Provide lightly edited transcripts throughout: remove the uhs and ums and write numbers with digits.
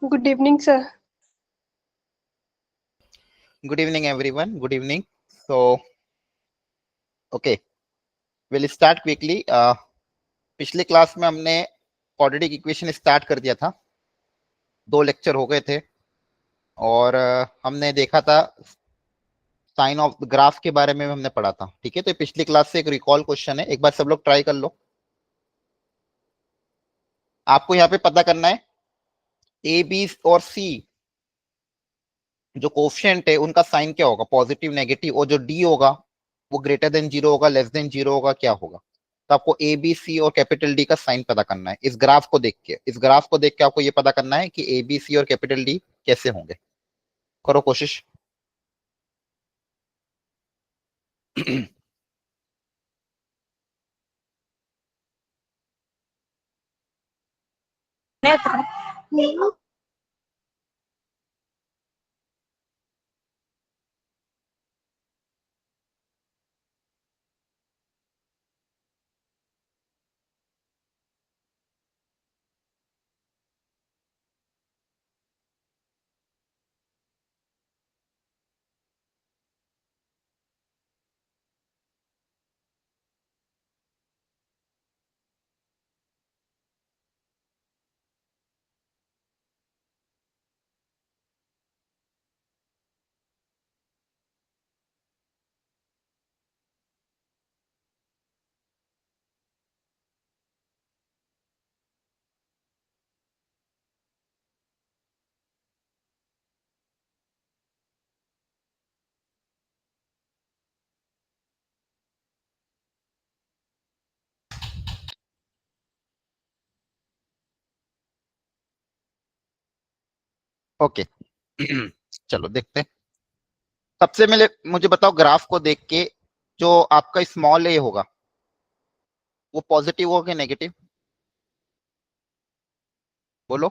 Good evening, sir. Good evening, everyone. Good evening. So, okay, we'll start quickly. पिछले class में हमने quadratic equation start कर दिया था। 2 लेक्चर हो गए थे और हमने देखा था साइन ऑफ ग्राफ के बारे में हमने पढ़ा था। ठीक है, तो पिछली क्लास से एक रिकॉल क्वेश्चन है, एक बार सब लोग ट्राई कर लो। आपको यहाँ पे पता करना है ए बी और सी जो कोफिशिएंट है उनका साइन क्या होगा, पॉजिटिव नेगेटिव, और जो डी होगा वो ग्रेटर देन जीरो होगा, लेस देन जीरो होगा, क्या होगा। तो आपको ए बी सी और कैपिटल डी का साइन पता करना है इस ग्राफ को देख के आपको ये पता करना है कि ए बी सी और कैपिटल डी कैसे होंगे। करो कोशिश। ओके, चलो देखते हैं। सबसे पहले मुझे बताओ, ग्राफ को देख के जो आपका स्मॉल ए होगा वो पॉजिटिव होगा कि नेगेटिव, बोलो।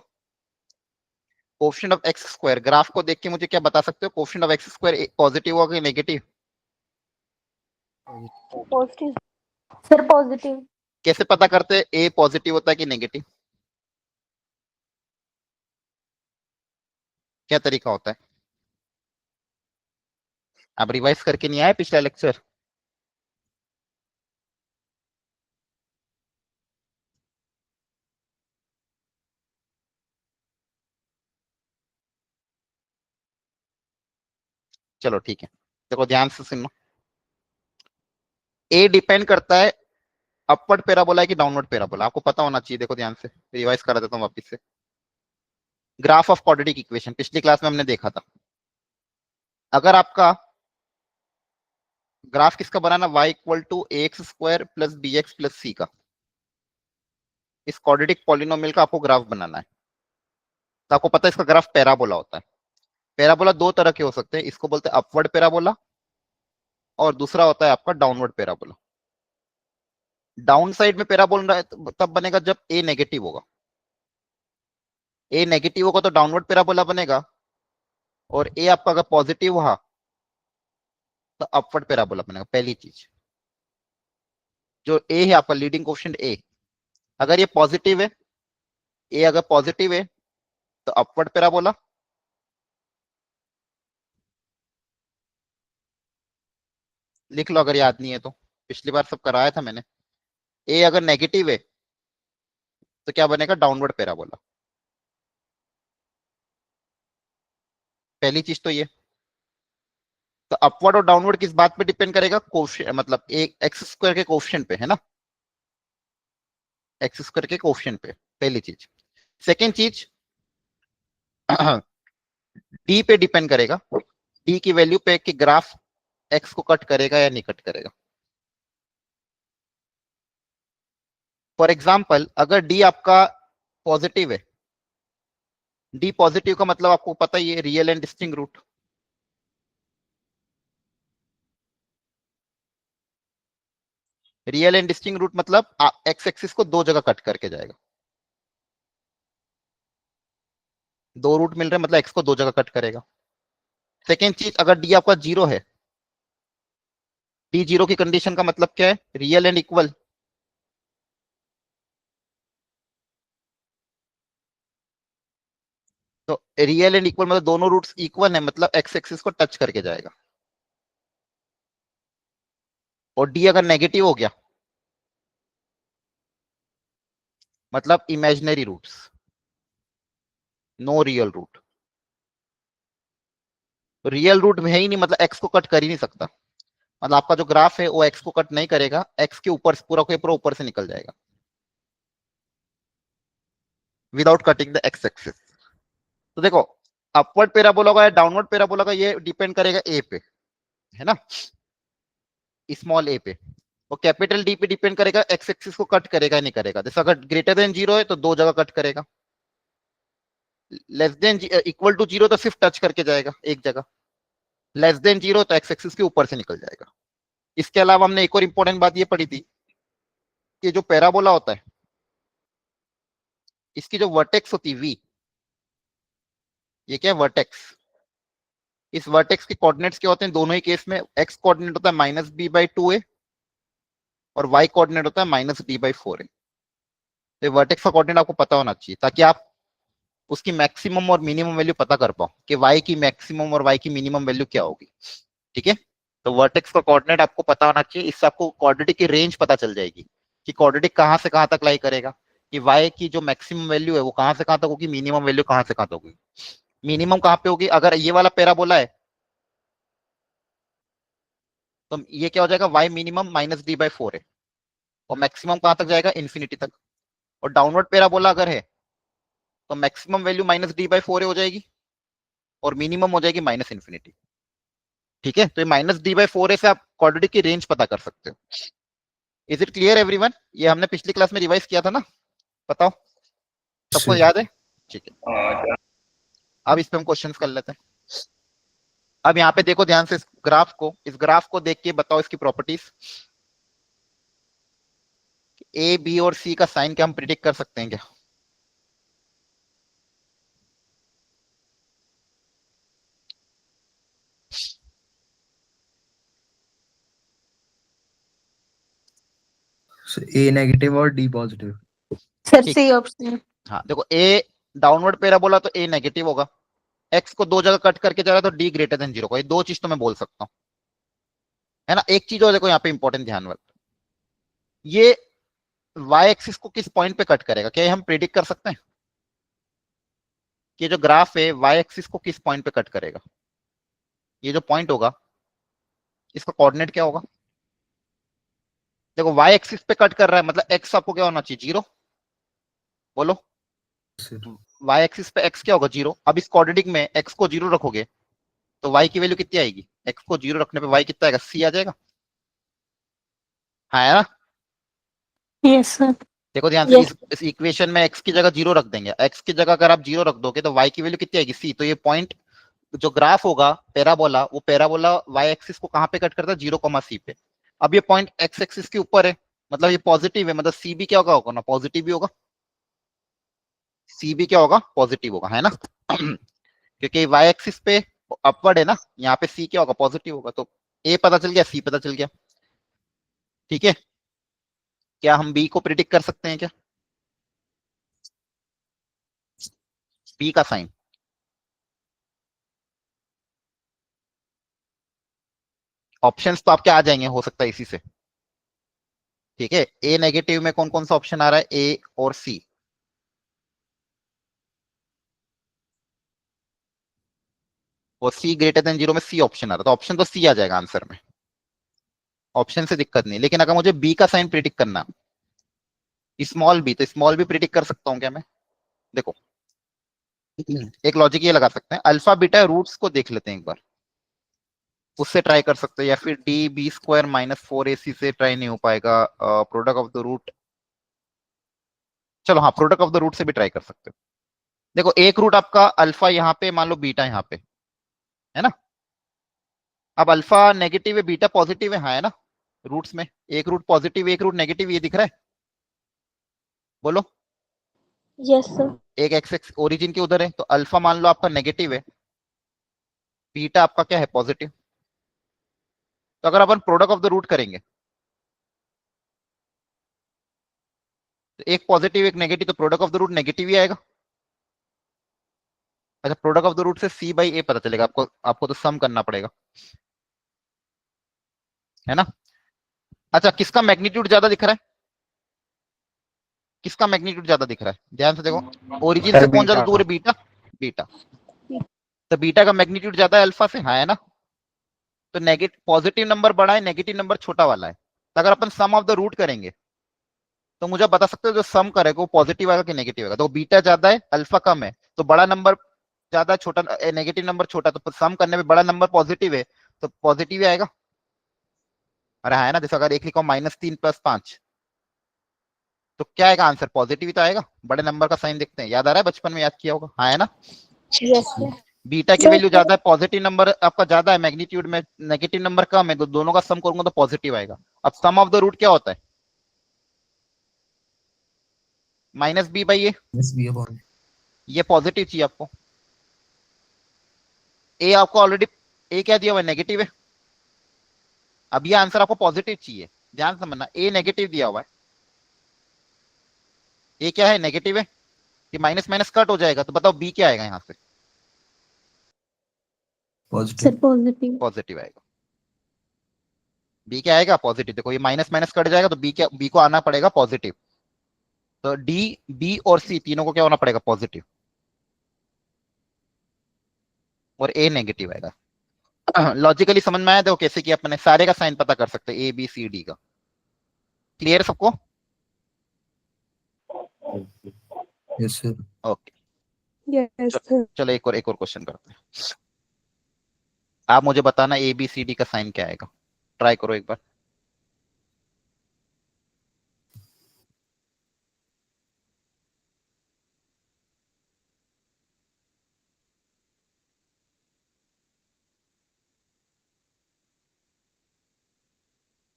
Coefficient of x square, graph को देख के मुझे क्या बता सकते हो, coefficient of x square positive होगा कि नेगेटिव? Positive. Sir, positive. कैसे पता करते हैं ए पॉजिटिव होता है कि नेगेटिव? क्या तरीका होता है? आप रिवाइज करके नहीं आए पिछला लेक्चर? चलो ठीक है, देखो ध्यान से सुनो। ए डिपेंड करता है अपवर्ड पैराबोला है कि डाउनवर्ड पैराबोला, आपको पता होना चाहिए। देखो ध्यान से, रिवाइज करा देता हूँ वापिस से। ग्राफ ऑफ क्वाड्रेटिक इक्वेशन पिछली क्लास में हमने देखा था। अगर आपका ग्राफ किसका बनाना, y equal to a x square plus b x plus c का, इस क्वाड्रेटिक पॉलिनोमियल का आपको ग्राफ बनाना है। तो आपको पता है इसका ग्राफ पैराबोला होता है। पैराबोला 2 तरह के हो सकते हैं, इसको बोलते हैं अपवर्ड पैराबोला और दूसरा होता है आपका डाउनवर्ड पैराबोला। डाउन साइड में पैराबोला तब बनेगा जब ए नेगेटिव होगा। ए नेगेटिव होगा तो डाउनवर्ड पैराबोला बनेगा, और ए आपका अगर पॉजिटिव हुआ तो अपवर्ड पैराबोला बनेगा। पहली चीज, जो ए है आपका लीडिंग कोएफिशिएंट ए, अगर ये पॉजिटिव है, ए अगर पॉजिटिव है तो अपवर्ड पैराबोला, लिख लो अगर याद नहीं है तो, पिछली बार सब कराया था मैंने। ए अगर नेगेटिव है तो क्या बनेगा, डाउनवर्ड पैराबोला। पहली चीज तो ये। तो अपवर्ड और डाउनवर्ड किस बात पे डिपेंड करेगा, कोएफिशिएंट, मतलब एक एक्स स्क्वायर के कोएफिशिएंट पे, है ना, एक्स स्क्वायर के कोएफिशिएंट पे, पहली चीज। सेकेंड चीज, डी पे डिपेंड करेगा, डी की वैल्यू पे कि ग्राफ एक्स को कट करेगा या नहीं कट करेगा। फॉर एग्जाम्पल, अगर डी आपका पॉजिटिव है, डी पॉजिटिव का मतलब आपको पता ही है, real and distinct root. Real and distinct root मतलब एक्स एक्सिस को 2 जगह कट करके जाएगा। 2 रूट मिल रहे हैं मतलब एक्स को 2 जगह कट करेगा। सेकेंड चीज, अगर डी आपका 0 है, डी 0 की कंडीशन का मतलब क्या है, रियल एंड इक्वल। तो रियल एंड इक्वल मतलब दोनों रूट्स इक्वल है, मतलब एक्स एक्सिस को टच करके जाएगा। और डी अगर नेगेटिव हो गया मतलब imaginary roots, no real root. Real root है ही नहीं, मतलब एक्स को कट कर ही नहीं सकता। मतलब आपका जो ग्राफ है वो एक्स को कट नहीं करेगा, एक्स के ऊपर पूरा के पूरा ऊपर से निकल जाएगा without cutting the x axis. तो देखो, अपवर्ड पैराबोला होगा या डाउनवर्ड पैराबोला का, ये डिपेंड करेगा ए पे, है ना, स्मॉल ए पे। और कैपिटल डी पे डिपेंड करेगा एक्स एक्सिस को कट करेगा नहीं करेगा। जैसे अगर ग्रेटर देन जीरो है तो दो जगह कट करेगा, less than equal to zero तो सिर्फ टच करके जाएगा एक जगह, लेस देन जीरो तो एक्स एक्सिस के ऊपर से निकल जाएगा। इसके अलावा हमने एक और इंपॉर्टेंट बात ये पढ़ी थी कि जो पैराबोला होता है इसकी जो वर्टेक्स होती है वी, ये क्या है वर्टेक्स, इस वर्टेक्स के कोऑर्डिनेट्स क्या होते हैं दोनों ही केस में? एक्स कोऑर्डिनेट होता है -b/2a और वाई कोऑर्डिनेट होता है -d/4a। तो वर्टेक्स का कोऑर्डिनेट आपको पता होना चाहिए ताकि आप उसकी मैक्सिमम और मिनिमम वैल्यू पता कर पाओ कि y की मैक्सिमम और y की मिनिमम वैल्यू क्या होगी। ठीक है, तो वर्टेक्स का कोऑर्डिनेट आपको पता होना चाहिए, इससे आपको क्वाड्रेटिक की रेंज पता चल जाएगी कि क्वाड्रेटिक कहां से कहां तक लाई करेगा, कि y की जो मैक्सिमम वैल्यू है वो कहां से कहां तक होगी, मिनिमम वैल्यू कहां से कहां तक होगी। मिनिमम कहां पे होगी? अगर ये वाला पैराबोला है तो ये क्या हो जाएगा, y मिनिमम -d/4 है, और मैक्सिमम कहां तक जाएगा, इन्फिनिटी तक। और डाउनवर्ड पैराबोला अगर है तो मैक्सिमम वैल्यू -d/4 हो जाएगी और मिनिमम हो जाएगी -इन्फिनिटी। ठीक है, तो ये -d/4 से आप क्वाड्रेटिक की रेंज पता कर सकते हो। Is it clear everyone? ये हमने पिछली क्लास में रिवाइज किया था ना, बताओ सबको याद है? ठीक है, अब इस पे हम क्वेश्चंस कर लेते हैं। अब यहाँ पे देखो ध्यान से इस ग्राफ को, इस ग्राफ को देख के बताओ इसकी प्रॉपर्टीज। ए बी और सी का साइन क्या हम प्रिडिक्ट कर सकते हैं क्या? ए नेगेटिव और डी पॉजिटिव। सर ठीक, सी ऑप्शन। हाँ देखो, ए डाउनवर्ड पैराबोला तो ए नेगेटिव होगा, एक्स को दो जगह कट करके जा रहा है तो डी ग्रेटर देन जीरो का, ये दो चीज तो मैं बोल सकता हूँ, है ना। एक चीज और देखो यहाँ पे इंपॉर्टेंट ध्यान रखो, ये वाई एक्सिस को किस पॉइंट पे कट करेगा, क्या ये हम प्रिडिक्ट कर सकते हैं कि जो ग्राफ है वाई एक्सिस को किस पॉइंट पे कट करेगा? ये जो पॉइंट होगा इसका कोऑर्डिनेट क्या होगा? देखो वाई एक्सिस पे कट कर रहा है मतलब एक्स आपको क्या होना चाहिए, जीरो। बोलो, वाई एक्सिस पे एक्स क्या होगा, जीरो। अब इस क्वाड्रेटिक में एक्स को जीरो रखोगे तो वाई की वैल्यू कितनी आएगी, एक्स को जीरो रखने पे वाई कितना आएगा, सी आ जाएगा, हाँ है ना। Yes sir. देखो ध्यान से, यस। इस इक्वेशन में एक्स की जगह जीरो रख देंगे, एक्स की जगह अगर आप जीरो रख दोगे तो वाई की वैल्यू कितनी आएगी, सी। तो ये पॉइंट जो ग्राफ होगा पैराबोला, वो पैराबोला वाई एक्सिस को कहां पे कट करता है, 0, c पे। अब ये पॉइंट एक्स एक्सिस के ऊपर है मतलब ये पॉजिटिव है, मतलब सी भी क्या होगा ना, पॉजिटिव भी होगा, सी भी क्या होगा, पॉजिटिव होगा, है ना। क्योंकि वाई एक्सिस पे अपवर्ड है ना, यहाँ पे सी क्या होगा, पॉजिटिव होगा। तो ए पता चल गया, सी पता चल गया। ठीक है, क्या हम बी को प्रिडिक्ट कर सकते हैं क्या? बी का साइन ऑप्शंस तो आपके आ जाएंगे हो सकता है इसी से। ठीक है, ए नेगेटिव में कौन कौन सा ऑप्शन आ रहा है, ए और सी। और सी ग्रेटर देन जीरो में सी ऑप्शन आ रहा है, तो ऑप्शन तो सी आ जाएगा आंसर में, ऑप्शन से दिक्कत नहीं। लेकिन अगर मुझे बी का साइन प्रिडिक्ट करना, स्मॉल बी, तो स्मॉल बी प्रिडिक्ट कर सकता हूँ क्या मैं? देखो, एक लॉजिक ये लगा सकते हैं, अल्फा बीटा रूट्स को देख लेते हैं एक बार, उससे ट्राई कर सकते हैं, या फिर d b² - 4ac से ट्राई नहीं हो पाएगा, प्रोडक्ट ऑफ द रूट, चलो हाँ प्रोडक्ट ऑफ द रूट से भी ट्राई कर सकते हो। देखो एक रूट आपका अल्फा यहाँ पे, मान लो बीटा यहाँ पे, है ना। अब अल्फा नेगेटिव है, बीटा पॉजिटिव है, हाँ है ना। रूट्स में एक रूट पॉजिटिव एक रूट नेगेटिव, ये दिख रहा है, बोलो। Yes sir. एक एक्स एक्स ओरिजिन के उधर है, तो अल्फा मान लो आपका नेगेटिव है, बीटा आपका क्या है, पॉजिटिव। तो अगर अपन प्रोडक्ट ऑफ द रूट करेंगे तो एक पॉजिटिव एक नेगेटिव, तो product of the root negative ही आएगा। अच्छा, प्रोडक्ट ऑफ द रूट से सी बाई ए पता चलेगा आपको, आपको तो सम करना पड़ेगा, है ना। अच्छा, किसका मैग्नीट्यूड ज्यादा दिख रहा है, किसका मैग्नीट्यूड ज्यादा दिख रहा है, ध्यान से देखो, ओरिजिन सर से कौन ज्यादा बीटा। दूर है, बीटा। बीटा, तो बीटा का मैग्नीट्यूड ज्यादा है अल्फा से, हाँ है ना। तो नेगेटिव पॉजिटिव नंबर बड़ा है, नेगेटिव नंबर छोटा वाला है। तो अगर अपन सम ऑफ द रूट करेंगे तो मुझे बता सकते हो जो सम करेगा वो पॉजिटिव आएगा कि नेगेटिव आएगा। तो बीटा ज्यादा है, अल्फा कम है, तो बड़ा नंबर ज्यादा, छोटा नेगेटिव नंबर छोटा, तो सम करने में बड़ा नंबर पॉजिटिव है तो पॉजिटिव ही आएगा। अरे हाँ है ना, जैसे अगर एक लिखा -3 + 5, तो क्या आएगा आंसर, पॉजिटिव ही तो आएगा। बड़े नंबर का साइन देखते हैं, याद आ रहा है, बचपन में याद किया होगा, हाँ है ना। Yes sir. बीटा की वैल्यू ज्यादा है, पॉजिटिव नंबर आपका ज्यादा है मैग्नीट्यूड में, नेगेटिव नंबर कम है, तो दोनों का सम करूंगा तो पॉजिटिव आएगा। अब सम ऑफ द रूट क्या होता है, -b/a, Miss B upon. ये पॉजिटिव चाहिए आपको। ए आपको ऑलरेडी, ए क्या दिया हुआ है, नेगेटिव है। अब ये आंसर आपको पॉजिटिव चाहिए, ध्यान से समझना, ए नेगेटिव दिया हुआ है, ए क्या है, नेगेटिव है, कि माइनस माइनस कट हो जाएगा, तो बताओ बी क्या आएगा यहाँ से, Positive. Sir positive. पॉजिटिव आएगा। बी क्या आएगा, पॉजिटिव। देखो ये माइनस माइनस कट जाएगा तो बी क्या, बी को आना पड़ेगा पॉजिटिव। तो डी, बी और सी तीनों को क्या होना पड़ेगा, पॉजिटिव, और ए नेगेटिव आएगा। लॉजिकली समझ में आया, देखो कैसे किया अपने, सारे का साइन पता कर सकते हैं, ए बी सी डी का। क्लियर सबको, Yes, sir. Okay. Yes sir. चलो एक और क्वेश्चन करते हैं। आप मुझे बताना ए बी सी डी का साइन क्या आएगा, ट्राई करो एक बार।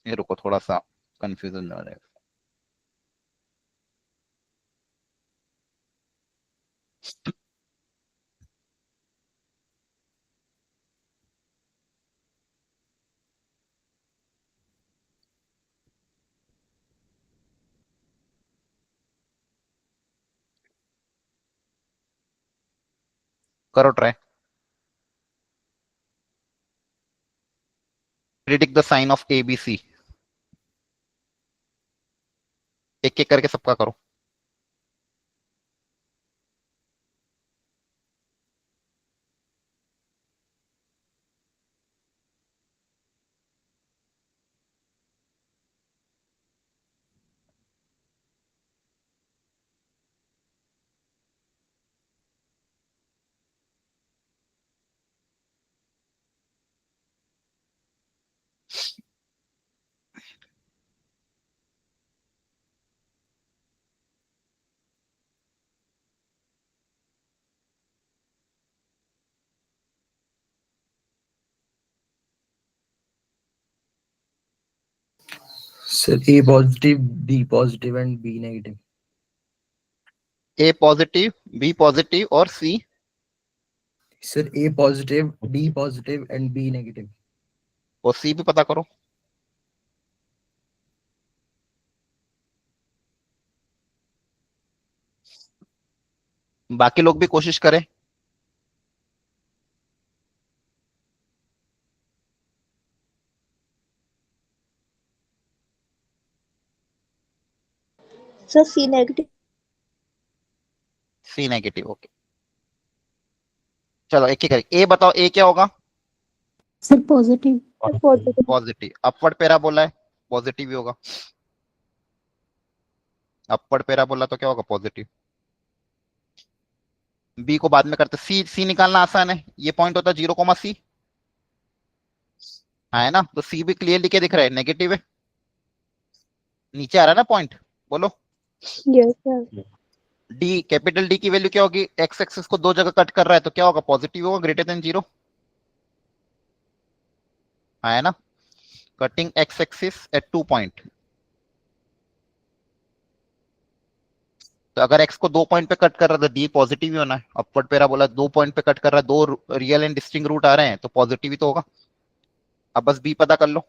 ये रुको, थोड़ा सा कंफ्यूजन हो जाएगा। करो try, predict the sign of A B C, एक एक करके सबका करो। Sir A positive, D positive, and B negative. A positive, B positive और C, Sir A positive, D positive, and B negative. और सी भी पता करो। बाकी लोग भी कोशिश करें। सर सी नेगेटिव। सी नेगेटिव, ओके। चलो एक एक करके, ए बताओ, ए क्या होगा, sir positive. Positive. Positive. Upward parabola है, पॉजिटिव ही होगा। अपवर्ड पैराबोला तो क्या होगा, पॉजिटिव। बी को बाद में करते, सी, सी निकालना आसान है, ये पॉइंट होता है 0, सी, है ना। तो सी भी क्लियरली क्या दिख रहा है, नेगेटिव है, नीचे आ रहा है ना पॉइंट, बोलो। Yes sir. D, capital D की वैल्यू क्या होगी, एक्स एक्सिस को दो जगह कट कर रहा है तो क्या होगा, पॉजिटिव होगा, ग्रेटर देन 0, है ना। Cutting x axis at 2 point, तो अगर एक्स को 2 पॉइंट पे कट कर रहा है तो डी पॉजिटिव ही होना है। अपवर्ड पैराबोला 2 पॉइंट पे कट कर रहा है, दो रियल एंड डिस्टिंक्ट रूट आ रहे हैं तो पॉजिटिव ही तो होगा। अब बस बी पता कर लो,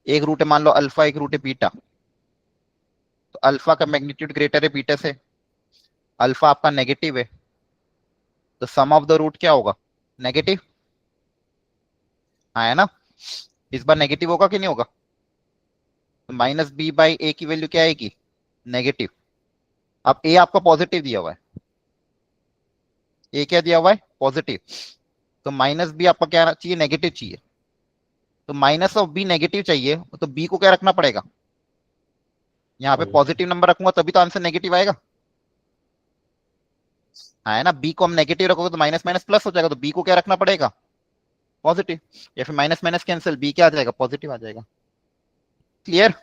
एक रूट है मान लो अल्फा, एक रूट है बीटा, तो अल्फा का मैग्नीट्यूड ग्रेटर है बीटा से, अल्फा आपका नेगेटिव है, तो सम ऑफ द रूट क्या होगा? नेगेटिव। हाँ है ना, इस बार नेगेटिव होगा कि नहीं होगा? तो माइनस बी बाई ए की वैल्यू क्या आएगी? नेगेटिव। अब ए आपका पॉजिटिव दिया हुआ है, ए क्या दिया हुआ है? पॉजिटिव। तो माइनस बी आपका क्या चाहिए? नेगेटिव चाहिए। तो माइनस ऑफ बी नेगेटिव चाहिए, तो बी को क्या रखना पड़ेगा? यहाँ पे पॉजिटिव नंबर रखूंगा तभी तो आंसर नेगेटिव आएगा। हाँ है ना, बी को हम नेगेटिव रखोगे तो माइनस माइनस प्लस हो जाएगा, तो बी को क्या रखना पड़ेगा? पॉजिटिव। या फिर माइनस माइनस कैंसिल, बी क्या आ जाएगा? पॉजिटिव आ जाएगा। क्लियर?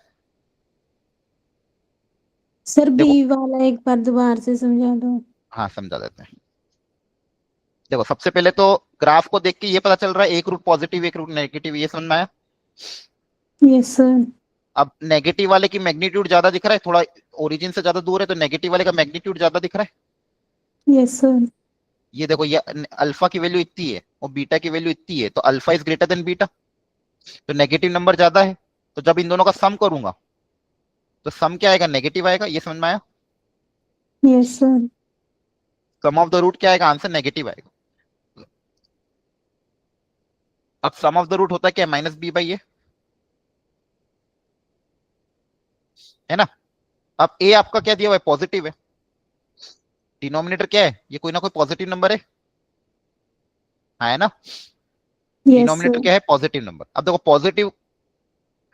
सर बी देखो, वाला एक बार दोबारा से समझा दो। हाँ समझा देते हैं। देखो सबसे पहले तो ग्राफ को देख के ये पता चल रहा है एक रूट पॉजिटिव एक रूट नेगेटिव, ये समझ में आया? Yes sir. अब नेगेटिव वाले की मैग्नीट्यूड ज्यादा दिख रहा है, थोड़ा ओरिजिन से ज्यादा दूर है, तो नेगेटिव वाले का मैग्नीट्यूड ज्यादा दिख रहा है। Yes sir. ये देखो, ये अल्फा की वैल्यू इतनी है और बीटा की वैल्यू इतनी है, तो alpha is greater then beta, तो नेगेटिव नंबर ज्यादा है। तो जब इन दोनों का सम करूंगा तो सम क्या आएगा? नेगेटिव आएगा। ये समझ में आया? Yes sir. Sum of the root क्या आएगा? आंसर नेगेटिव आएगा। अब सम ऑफ द रूट होता है क्या? माइनस बी बाई है ना। अब ए आपका क्या दिया हुआ है? पॉजिटिव है। डिनोमिनेटर क्या है? ये कोई ना कोई पॉजिटिव नंबर है। हाँ है ना, यस डिनोमिनेटर सर। क्या है? Positive number. अब देखो पॉजिटिव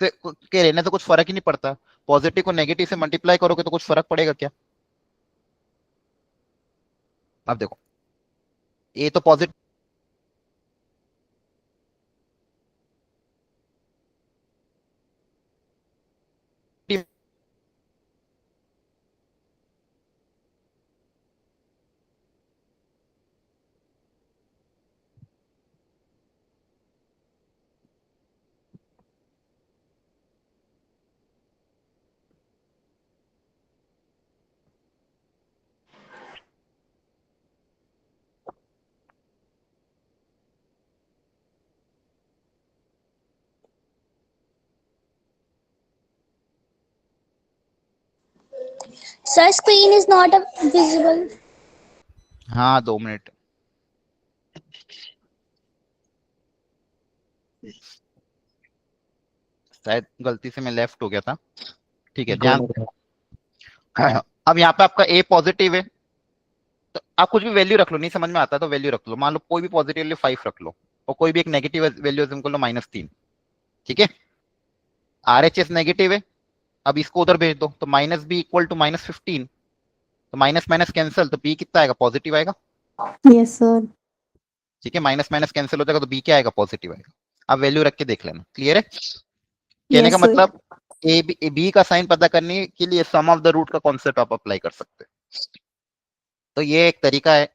के रहने से कुछ फर्क ही नहीं पड़ता, पॉजिटिव को नेगेटिव से मल्टीप्लाई करोगे तो कुछ फर्क पड़ेगा क्या? अब देखो, ए तो positive, Sir, screen is not visible. हाँ 2 मिनट। शायद गलती से मैं लेफ्ट हो गया था। ठीक है, ध्यान से। अब यहाँ पे आपका ए पॉजिटिव है, तो आप कुछ भी वैल्यू रख लो, नहीं समझ में आता तो वैल्यू रख लो। मान लो कोई भी पॉजिटिव वैल्यू 5 रख लो, और कोई भी एक नेगेटिव वैल्यू कर लो -3। ठीक है, आर एच एस नेगेटिव है। अब इसको उधर भेज दो, तो माइनस बी इक्वल टू -15, तो माइनस माइनस कैंसिल, तो बी कितना आएगा? पॉजिटिव आएगा। Yes sir. ठीक है, माइनस माइनस कैंसिल हो जाएगा, तो बी क्या आएगा? पॉजिटिव आएगा। अब वैल्यू रख के देख लेना। क्लियर है? कहने का यस सर। मतलब ए बी का साइन पता करने के लिए सम ऑफ द रूट का कॉन्सेप्ट आप अप्लाई कर सकते हैं। तो ये एक तरीका है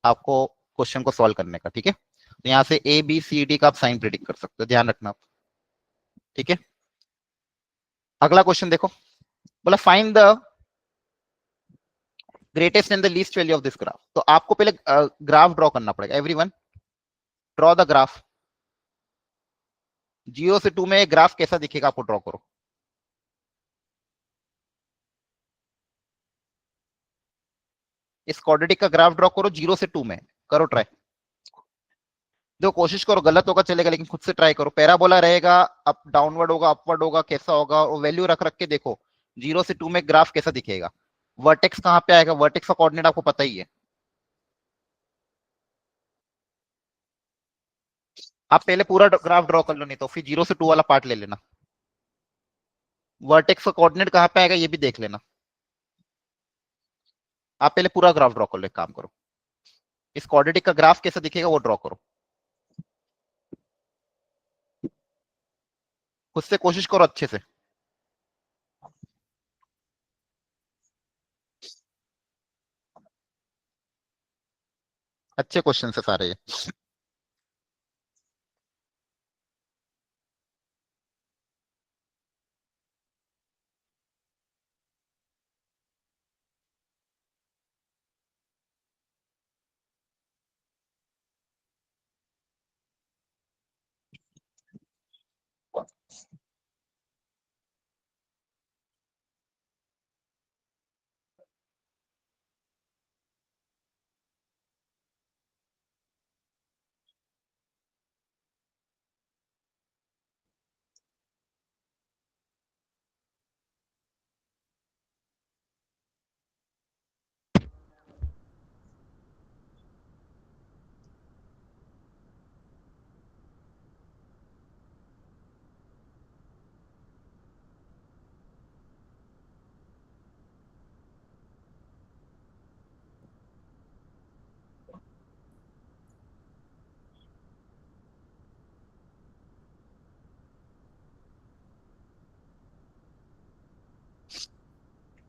आपको क्वेश्चन को सॉल्व करने का। ठीक है, तो यहाँ से ए बी सी डी का आप साइन प्रिडिक्ट कर सकते हो, ध्यान रखना आप। ठीक है, अगला क्वेश्चन देखो। बोला find the greatest and the least value of this graph. तो आपको पहले ग्राफ ड्रॉ करना पड़ेगा। Everyone draw the graph. 0 से 2 में ग्राफ कैसा दिखेगा आपको ड्रॉ करो। इस क्वाड्रेटिक का ग्राफ ड्रॉ करो 0 से 2 में, करो ट्राई। देखो कोशिश करो, गलत होगा चलेगा लेकिन खुद से ट्राई करो। पैराबोला रहेगा, अप डाउनवर्ड होगा, अपवर्ड होगा, कैसा होगा, और वैल्यू रख रख के देखो 0 से 2 में ग्राफ कैसा दिखेगा। वर्टेक्स कहाँ पे आएगा? वर्टेक्स का कोऑर्डिनेट आपको पता ही है। आप पहले पूरा ग्राफ ड्रॉ कर लो, नहीं तो फिर 0 से 2 वाला पार्ट ले लेना। वर्टेक्स का कोऑर्डिनेट कहाँ पे आएगा ये भी देख लेना। आप पहले पूरा ग्राफ ड्रॉ कर लो। एक काम करो, इस क्वाड्रेटिक का ग्राफ कैसा दिखेगा वो ड्रॉ करो, खुद से कोशिश करो अच्छे से। अच्छे क्वेश्चन से सारे ये।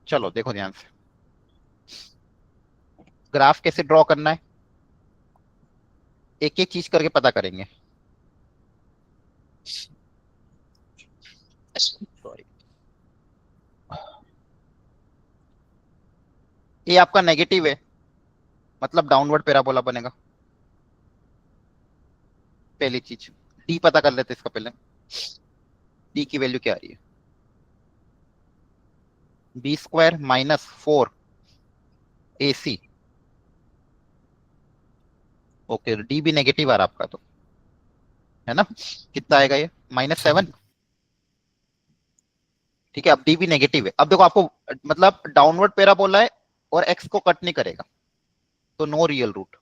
चलो देखो ध्यान से, ग्राफ कैसे ड्रॉ करना है, एक एक चीज करके पता करेंगे। सॉरी, ये आपका नेगेटिव है, मतलब डाउनवर्ड पैराबोला बनेगा। पहली चीज, डी पता कर लेते हैं इसका पहले। डी की वैल्यू क्या आ रही है, B square minus 4 AC। Okay, D भी नेगेटिव आ रहा आपका तो, है ना? कितना आएगा ये, -7। ठीक है, अब डी भी नेगेटिव है। अब देखो आपको, मतलब डाउनवर्ड पैराबोला है और एक्स को कट नहीं करेगा, तो नो रियल रूट।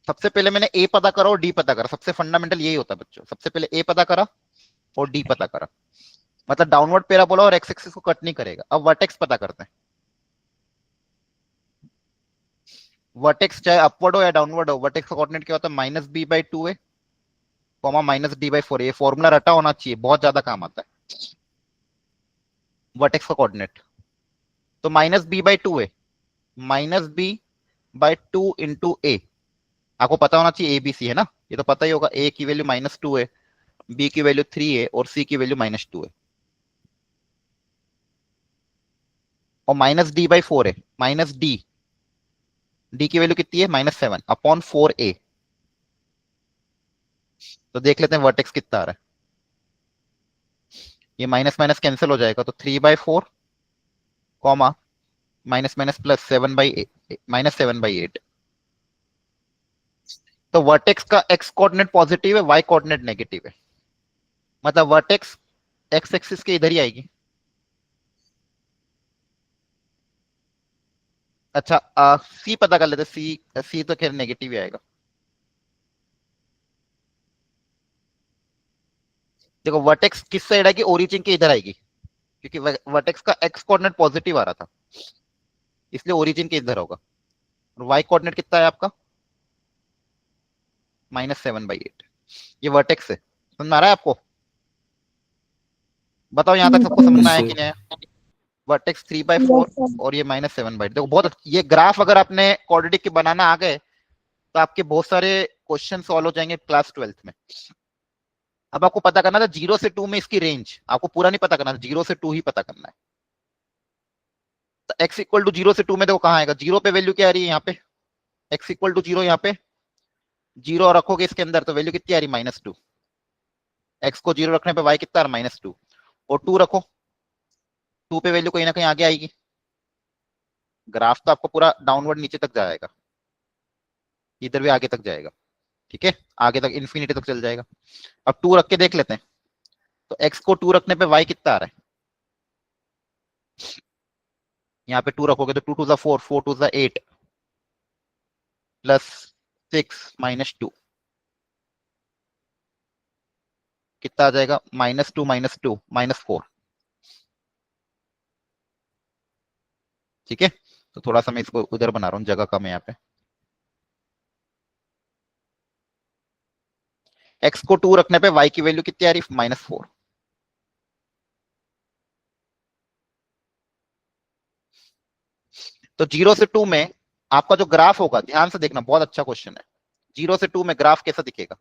सबसे पहले मैंने ए पता करा और डी पता करा, सबसे फंडामेंटल यही होता है बच्चों, सबसे पहले ए पता करा और डी पता करा, मतलब डाउनवर्ड पैराबोला और एक्स एक्सिस को कट नहीं करेगा। अब वर्टेक्स पता करते हैं। वर्टेक्स चाहे अपवर्ड हो या डाउनवर्ड हो, वर्टेक्स का कोऑर्डिनेट क्या होता है, -b/2a, -d/4a। ये फॉर्मूला रटा होना चाहिए, बहुत ज्यादा काम आता है वर्टेक्स का कोऑर्डिनेट। तो -b/2a, -b/2 इंटू a, आपको पता होना चाहिए ABC, है ना? ये तो पता ही होगा, a की वैल्यू -2 है, b की वैल्यू 3 है और c की वैल्यू -2 है, और -d/4 है, d की वैल्यू कितनी है, -7/4a। तो देख लेते हैं वर्टेक्स कितना आ रहा है। ये माइनस माइनस कैंसिल हो जाएगा, तो 3/4 कॉमा माइनस माइनस प्लस 7/8, -7/8। तो वर्टेक्स का एक्स कोऑर्डिनेट पॉजिटिव है, वाई कोऑर्डिनेट नेगेटिव है, मतलब वर्टेक्स एक्स एक्सिस के इधर ही आएगी। अच्छा, सी पता कर लेते, सी सी तो खैर नेगेटिव ही आएगा। देखो वर्टेक्स किस साइड आएगी, ओरिजिन के इधर आएगी, क्योंकि वर्टेक्स का एक्स कोऑर्डिनेट पॉजिटिव आ रहा था, इसलिए ओरिजिन के इधर होगा। और वाई कोऑर्डिनेट कितना है आपका, -7/8। ये वर्टेक्स है, समझ में आ रहा है आपको? बताओ यहां तक सबको समझ में Yes, आया sir. कि नहीं आया? Vertex 3/4 Yes, sir. और ये -7/8। देखो बहुत ये ग्राफ अगर आपने क्वाड्रेटिक के बनाना आ गए तो आपके बहुत सारे क्वेश्चन सॉल्व हो जाएंगे क्लास 12th में। अब आपको पता करना था 0 से 2 में इसकी रेंज, आपको पूरा नहीं पता करना था, 0 से 2 ही पता करना है। तो x इक्वल टू 0 से 2 में देखो कहां आएगा, 0 पे वैल्यू क्या आ रही है यहाँ पे, x इक्वल टू 0, यहाँ पे 0 रखोगे इसके अंदर तो वैल्यू कितनी आ रही है, -2। x को 0 रखने पे y कितना आ रहा है, -2, और 2 रखो, 2 पे वैल्यू कहीं ना कहीं आगे आएगी। ग्राफ तो आपको पूरा डाउनवर्ड नीचे तक जाएगा, इधर भी आगे तक जाएगा, ठीक है, आगे तक इन्फिनिटी तक चल जाएगा। अब 2 रख के देख लेते हैं, तो x को 2 रखने पे y कितना आ रहा है, यहाँ पे 2 रखोगे तो 2 2 4, 4 2 8, प्लस 6 -2 कितना आ जाएगा, -2 -2 -4। ठीक है, तो थोड़ा सा मैं इसको उधर बना रहा हूँ, जगह कम है यहाँ पे। x को 2 रखने पे y की वैल्यू कितनी आ रही है, -4। तो 0 से 2 में आपका जो ग्राफ होगा, ध्यान से देखना, बहुत अच्छा क्वेश्चन है। 0 से 2 में ग्राफ कैसा दिखेगा,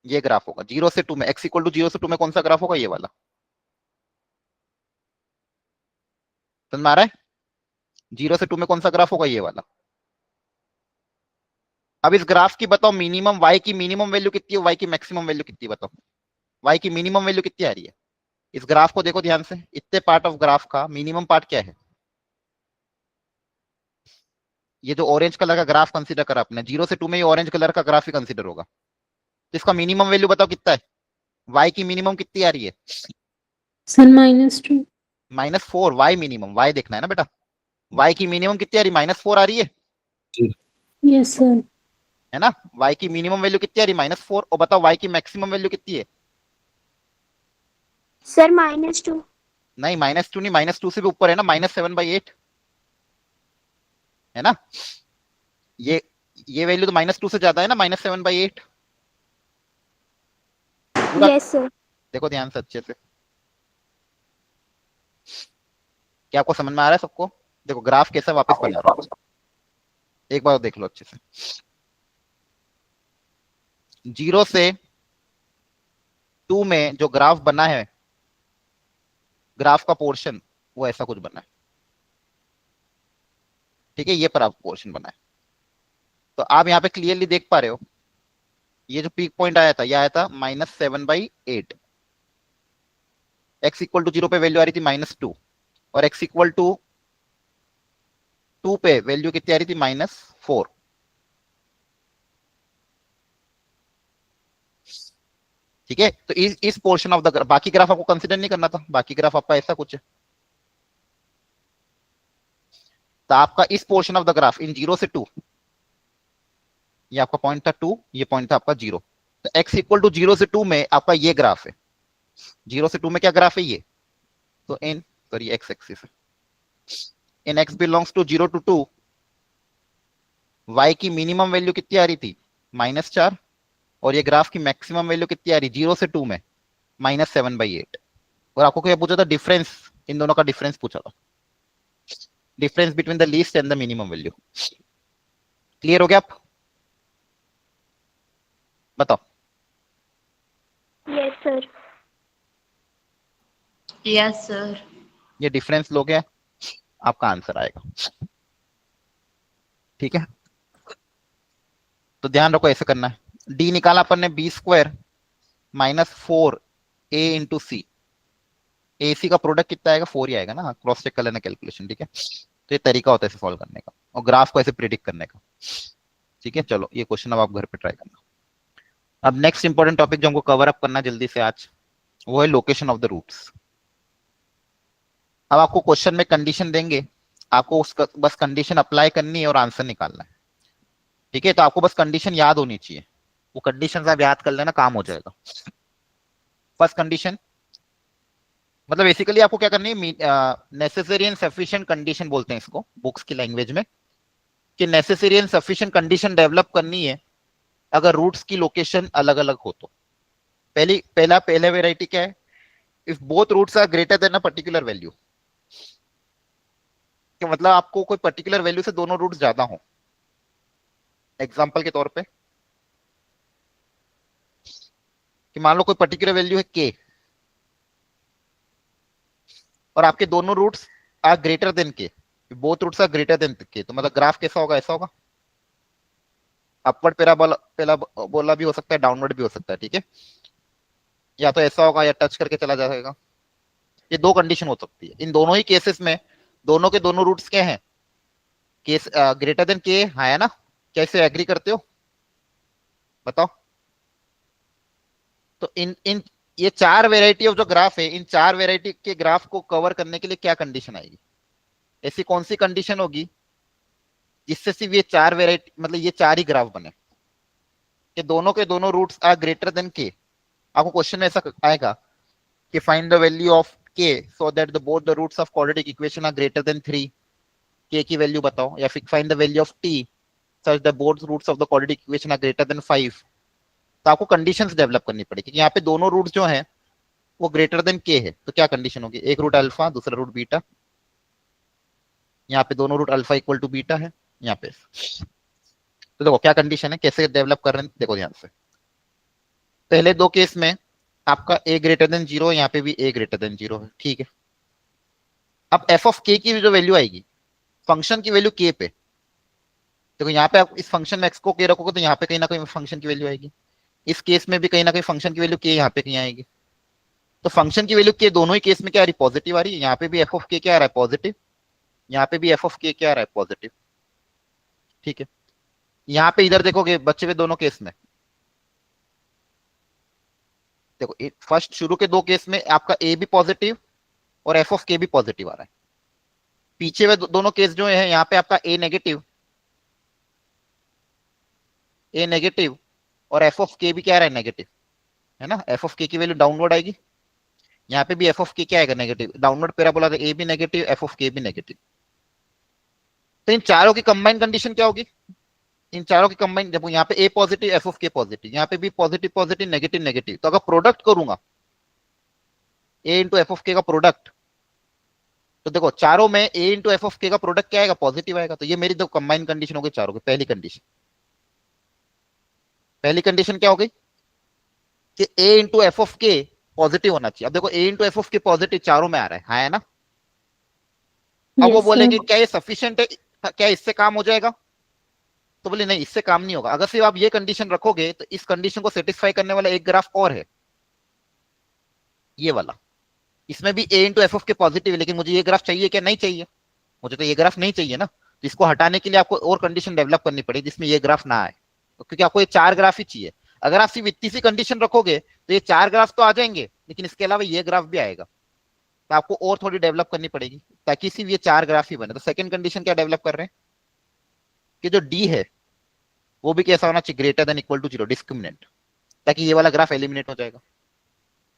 ये ग्राफ होगा 0 से 2 में, x इक्वल टू 0 से 2 में कौन सा ग्राफ होगा, ये वाला। समझ में आ रहा है, 0 से 2 में कौन सा ग्राफ होगा, ये वाला। अब इस ग्राफ की बताओ मिनिमम, y की मिनिमम वैल्यू कितनी है, y की मैक्सिमम वैल्यू कितनी है, बताओ y की मिनिमम वैल्यू कितनी आ रही है। इस ग्राफ को देखो ध्यान से, इतने पार्ट ऑफ ग्राफ का मिनिमम पार्ट क्या है, ये जो ऑरेंज कलर का ग्राफ कंसीडर करा आपने, 0 से 2 में ये ऑरेंज कलर का ग्राफ ही कंसीडर होगा। तो इसका मिनिमम वैल्यू बताओ कितना है, y की मिनिमम कितनी आ रही है, sir, -2. -4। y मिनिमम, y देखना है ना बेटा, y की मिनिमम कितनी आ रही है, -4 आ रही है Yes, sir. है ना? y की मिनिमम वैल्यू कितनी आ रही है, -4। और बताओ y की मैक्सिमम वैल्यू कितनी है, Sir, -2. नहीं -2 नहीं, -2 से भी ऊपर है ना, -7/8 है ना? ये वैल्यू तो -2 से ज्यादा है ना, -7/8। Yes, sir. देखो ध्यान से अच्छे से, ये आपको समझ में आ रहा है सबको? देखो ग्राफ कैसे वापस बना रहा हूं, एक बार देख लो अच्छे से। 0 से 2 में जो ग्राफ बना है, ग्राफ का पोर्शन वो ऐसा कुछ बना है, ठीक है, ये पर आप पोर्शन बना है। तो आप यहाँ पे क्लियरली देख पा रहे हो, ये जो पीक पॉइंट आया था, ये आया था -7/8। x इक्वल टू 0 पे वैल्यू आ रही थी -2, और x इक्वल टू 2 पे वैल्यू कितनी आ रही थी -4। ठीक है, तो इस पोर्शन ऑफ द, बाकी ग्राफ आपको कंसिडर नहीं करना था, बाकी ग्राफ आपका ऐसा कुछ है। तो आपका इस पोर्शन ऑफ द ग्राफ इन 0 से 2, ये आपका पॉइंट था 2, ये पॉइंट था आपका 0। तो x इक्वल टू 0 से 2 में आपका ये ग्राफ है। 0 से 2 में क्या ग्राफ है ये? तो इन सॉरी x एक्सिस है, in x belongs to 0 to 2, y की मिनिमम वैल्यू कितनी आ रही थी? -4, और ये ग्राफ की मैक्सिमम वैल्यू कितनी आ रही 0 से 2 में? -7/8। और आपको क्या पूछा था? डिफरेंस, इन दोनों का डिफरेंस पूछा था, difference between the least and the minimum value. Clear हो गया? आप बताओ। Yes, sir. Yes, sir. ये डिफरेंस लोगे, आपका आंसर आएगा। ठीक है, तो ध्यान रखो ऐसे करना है। डी निकाला अपन ने, b² -4a इंटू सी। ए सी का प्रोडक्ट कितना आएगा? 4 ही आएगा ना, क्रॉस चेक कर लेना कैलकुलेशन। ठीक है, तो ये तरीका होता है इसे सॉल्व करने का, और ग्राफ को ऐसे प्रिडिक्ट करने का। ठीक है, चलो ये क्वेश्चन अब आप घर पे ट्राई करना। अब नेक्स्ट इंपॉर्टेंट टॉपिक जो हमको कवर अप करना जल्दी से आज, वो है लोकेशन ऑफ द रूट्स। अब आपको क्वेश्चन में कंडीशन देंगे, आपको उसका बस कंडीशन अप्लाई करनी है और आंसर निकालना है। ठीक है, तो आपको बस कंडीशन याद होनी चाहिए, वो कंडीशन आप याद कर लेना, काम हो जाएगा। फर्स्ट कंडीशन मतलब बेसिकली आपको क्या करनी है, नेसेसरी एंड सफिशिएंट कंडीशन बोलते हैं इसको बुक्स की लैंग्वेज में, कि necessary and sufficient condition develop करनी है अगर रूट्स की लोकेशन अलग अलग हो तो। पहला वेराइटी क्या है? If both roots are greater than a particular value, कि मतलब आपको कोई पर्टिकुलर वैल्यू से दोनों रूट्स ज्यादा हो। एग्जांपल के तौर पे कि मान लो कोई पर्टिकुलर वैल्यू है k, और आपके दोनों roots are greater than k, both roots are greater than k, तो मतलब ग्राफ कैसा होगा? ऐसा होगा। अपवर्ड पैराबोला भी हो सकता है, डाउनवर्ड भी हो सकता है। ठीक है, या तो ऐसा होगा या टच करके चला जाएगा। ये दो कंडीशन हो सकती है। इन दोनों ही केसेस में दोनों के दोनों रूट्स क्या हैं? केस ग्रेटर देन के है ना? कैसे एग्री करते हो बताओ? तो इन ये 4 वेराइटी ऑफ जो ग्राफ है, इन 4 वेराइटी के ग्राफ को कवर करने के लिए क्या कंडीशन आएगी? ऐसी कौन सी कंडीशन होगी जिससे सिर्फ ये 4 वेराइटी, मतलब ये 4 ही ग्राफ बने, कि दोनों के दोनों रूट्स आर ग्रेटर देन के? आपको क्वेश्चन में ऐसा आएगा कि find the value of k so that the both the roots of quadratic equation are greater than 3, k की वैल्यू बताओ, या फिर find the value of t such that both roots of the quadratic equation are greater than 5। तो आपको conditions develop करनी पड़ेगी कि यहाँ पे दोनों रूट्स जो हैं वो ग्रेटर देन k है, तो क्या कंडीशन होगी? एक रूट अल्फा, दूसरा रूट बीटा। यहाँ पे दोनों root alpha equal to beta है यहाँ पे। तो देखो क्या कंडीशन है, कैसे डेवलप कर रहे हैं, देखो ध्यान से। पहले दो केस में आपका a ग्रेटर देन 0, यहाँ पे भी a ग्रेटर देन 0 है। ठीक है, अब f ऑफ k की जो वैल्यू आएगी, फंक्शन की वैल्यू k पे, देखो यहाँ पे आप इस फंक्शन में x को k रखोगे तो यहाँ पे कहीं ना कहीं फंक्शन की वैल्यू आएगी। इस केस में भी कहीं ना कहीं फंक्शन की वैल्यू k यहाँ पे कहीं आएगी। तो फंक्शन की वैल्यू k दोनों ही केस में क्या आ रही? पॉजिटिव आ रही है। यहाँ पे भी f ऑफ k क्या आ रहा है? पॉजिटिव। यहाँ पे भी f ऑफ k क्या आ रहा है? पॉजिटिव। ठीक है, यहाँ पे इधर देखोगे बच्चे हुए दोनों केस में, देखो फर्स्ट शुरू के दो केस में आपका a भी पॉजिटिव और f ऑफ k भी पॉजिटिव आ रहा है। पीछे वे दोनों केस जो है, यहाँ पे आपका a नेगेटिव और f ऑफ k भी क्या आ रहा है? नेगेटिव है ना। f ऑफ k की वैल्यू डाउनवर्ड आएगी, यहाँ पे भी f ऑफ k क्या आएगा? नेगेटिव। डाउनवर्ड पैराबोला a भी नेगेटिव, f ऑफ k भी नेगेटिव। तो इन चारों की कंबाइंड कंडीशन क्या होगी? इन चारों की कंबाइंड, जब यहाँ पे a positive, f of k positive, यहाँ पे भी पॉजिटिव पॉजिटिव नेगेटिव नेगेटिव, तो अगर प्रोडक्ट करूंगा a into f of k का प्रोडक्ट, तो देखो चारों में a इंटू एफ ऑफ के का प्रोडक्ट क्या आएगा, पॉजिटिव आएगा। तो ये मेरी दो कंबाइन कंडीशन हो गई चारों की। पहली कंडीशन, पहली कंडीशन क्या हो गई कि a इंटू एफ ऑफ के पॉजिटिव होना चाहिए। अब देखो a इंटू एफ ऑफ के पॉजिटिव चारों में आ रहा है ना। अब वो Yes, sir. बोलेंगे क्या ये सफिशिएंट है, क्या इससे काम हो जाएगा? तो बोले नहीं, इससे काम नहीं होगा। अगर सिर्फ आप ये कंडीशन रखोगे तो इस कंडीशन को सेटिस्फाई करने वाला एक ग्राफ और है, ये वाला। इसमें भी a इंटू एफ ऑफ के पॉजिटिव है, लेकिन मुझे ये ग्राफ चाहिए क्या? नहीं चाहिए, मुझे तो ये ग्राफ नहीं चाहिए ना। तो इसको हटाने के लिए आपको और कंडीशन डेवलप करनी पड़ेगी जिसमें ये ग्राफ ना आए, तो क्योंकि आपको ये चार ग्राफ ही चाहिए। अगर आप सिर्फ इतनी सी कंडीशन रखोगे तो ये चार ग्राफ तो आ जाएंगे, लेकिन इसके अलावा ये ग्राफ भी आएगा। तो आपको और थोड़ी डेवलप करनी पड़ेगी ताकि सिर्फ ये चार ग्राफ ही बने। तो सेकंड कंडीशन क्या डेवलप कर रहे हैं कि जो डी है वो भी कैसा होना चाहिए, greater than equal to 0, discriminant, ताकि ये वाला ग्राफ एलिमिनेट हो जाएगा।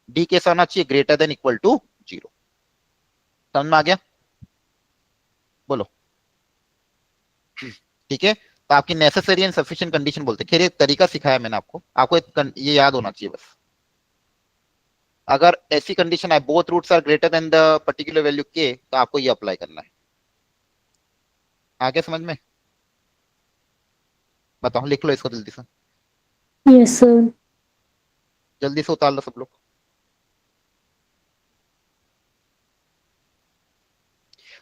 डी कैसा होना चाहिए, ग्रेटर देन इक्वल टू 0। समझ में आ गया? बोलो। ठीक है, तो आपकी नेसेसरी एंड सफिशिएंट कंडीशन बोलते हैं। खैर एक तरीका सिखाया मैंने आपको, आपको ये याद होना चाहिए बस। अगर ऐसी कंडीशन है both roots are greater than the particular value के, तो आपको ये अप्लाई करना है। आगे समझ में? बताओ, लिख लो इसको जल्दी से, Yes, sir. जल्दी से उतार लो सब लोग।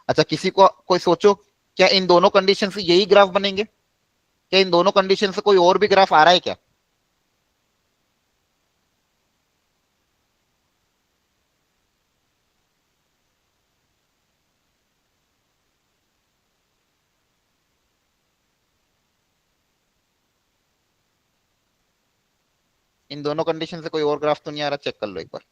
अच्छा, किसी को कोई सोचो, क्या इन दोनों कंडीशन से यही ग्राफ बनेंगे? क्या इन दोनों कंडीशन से कोई और भी ग्राफ आ रहा है क्या? इन दोनों कंडीशन से कोई और ग्राफ तो नहीं आ रहा? चेक कर लो एक बार।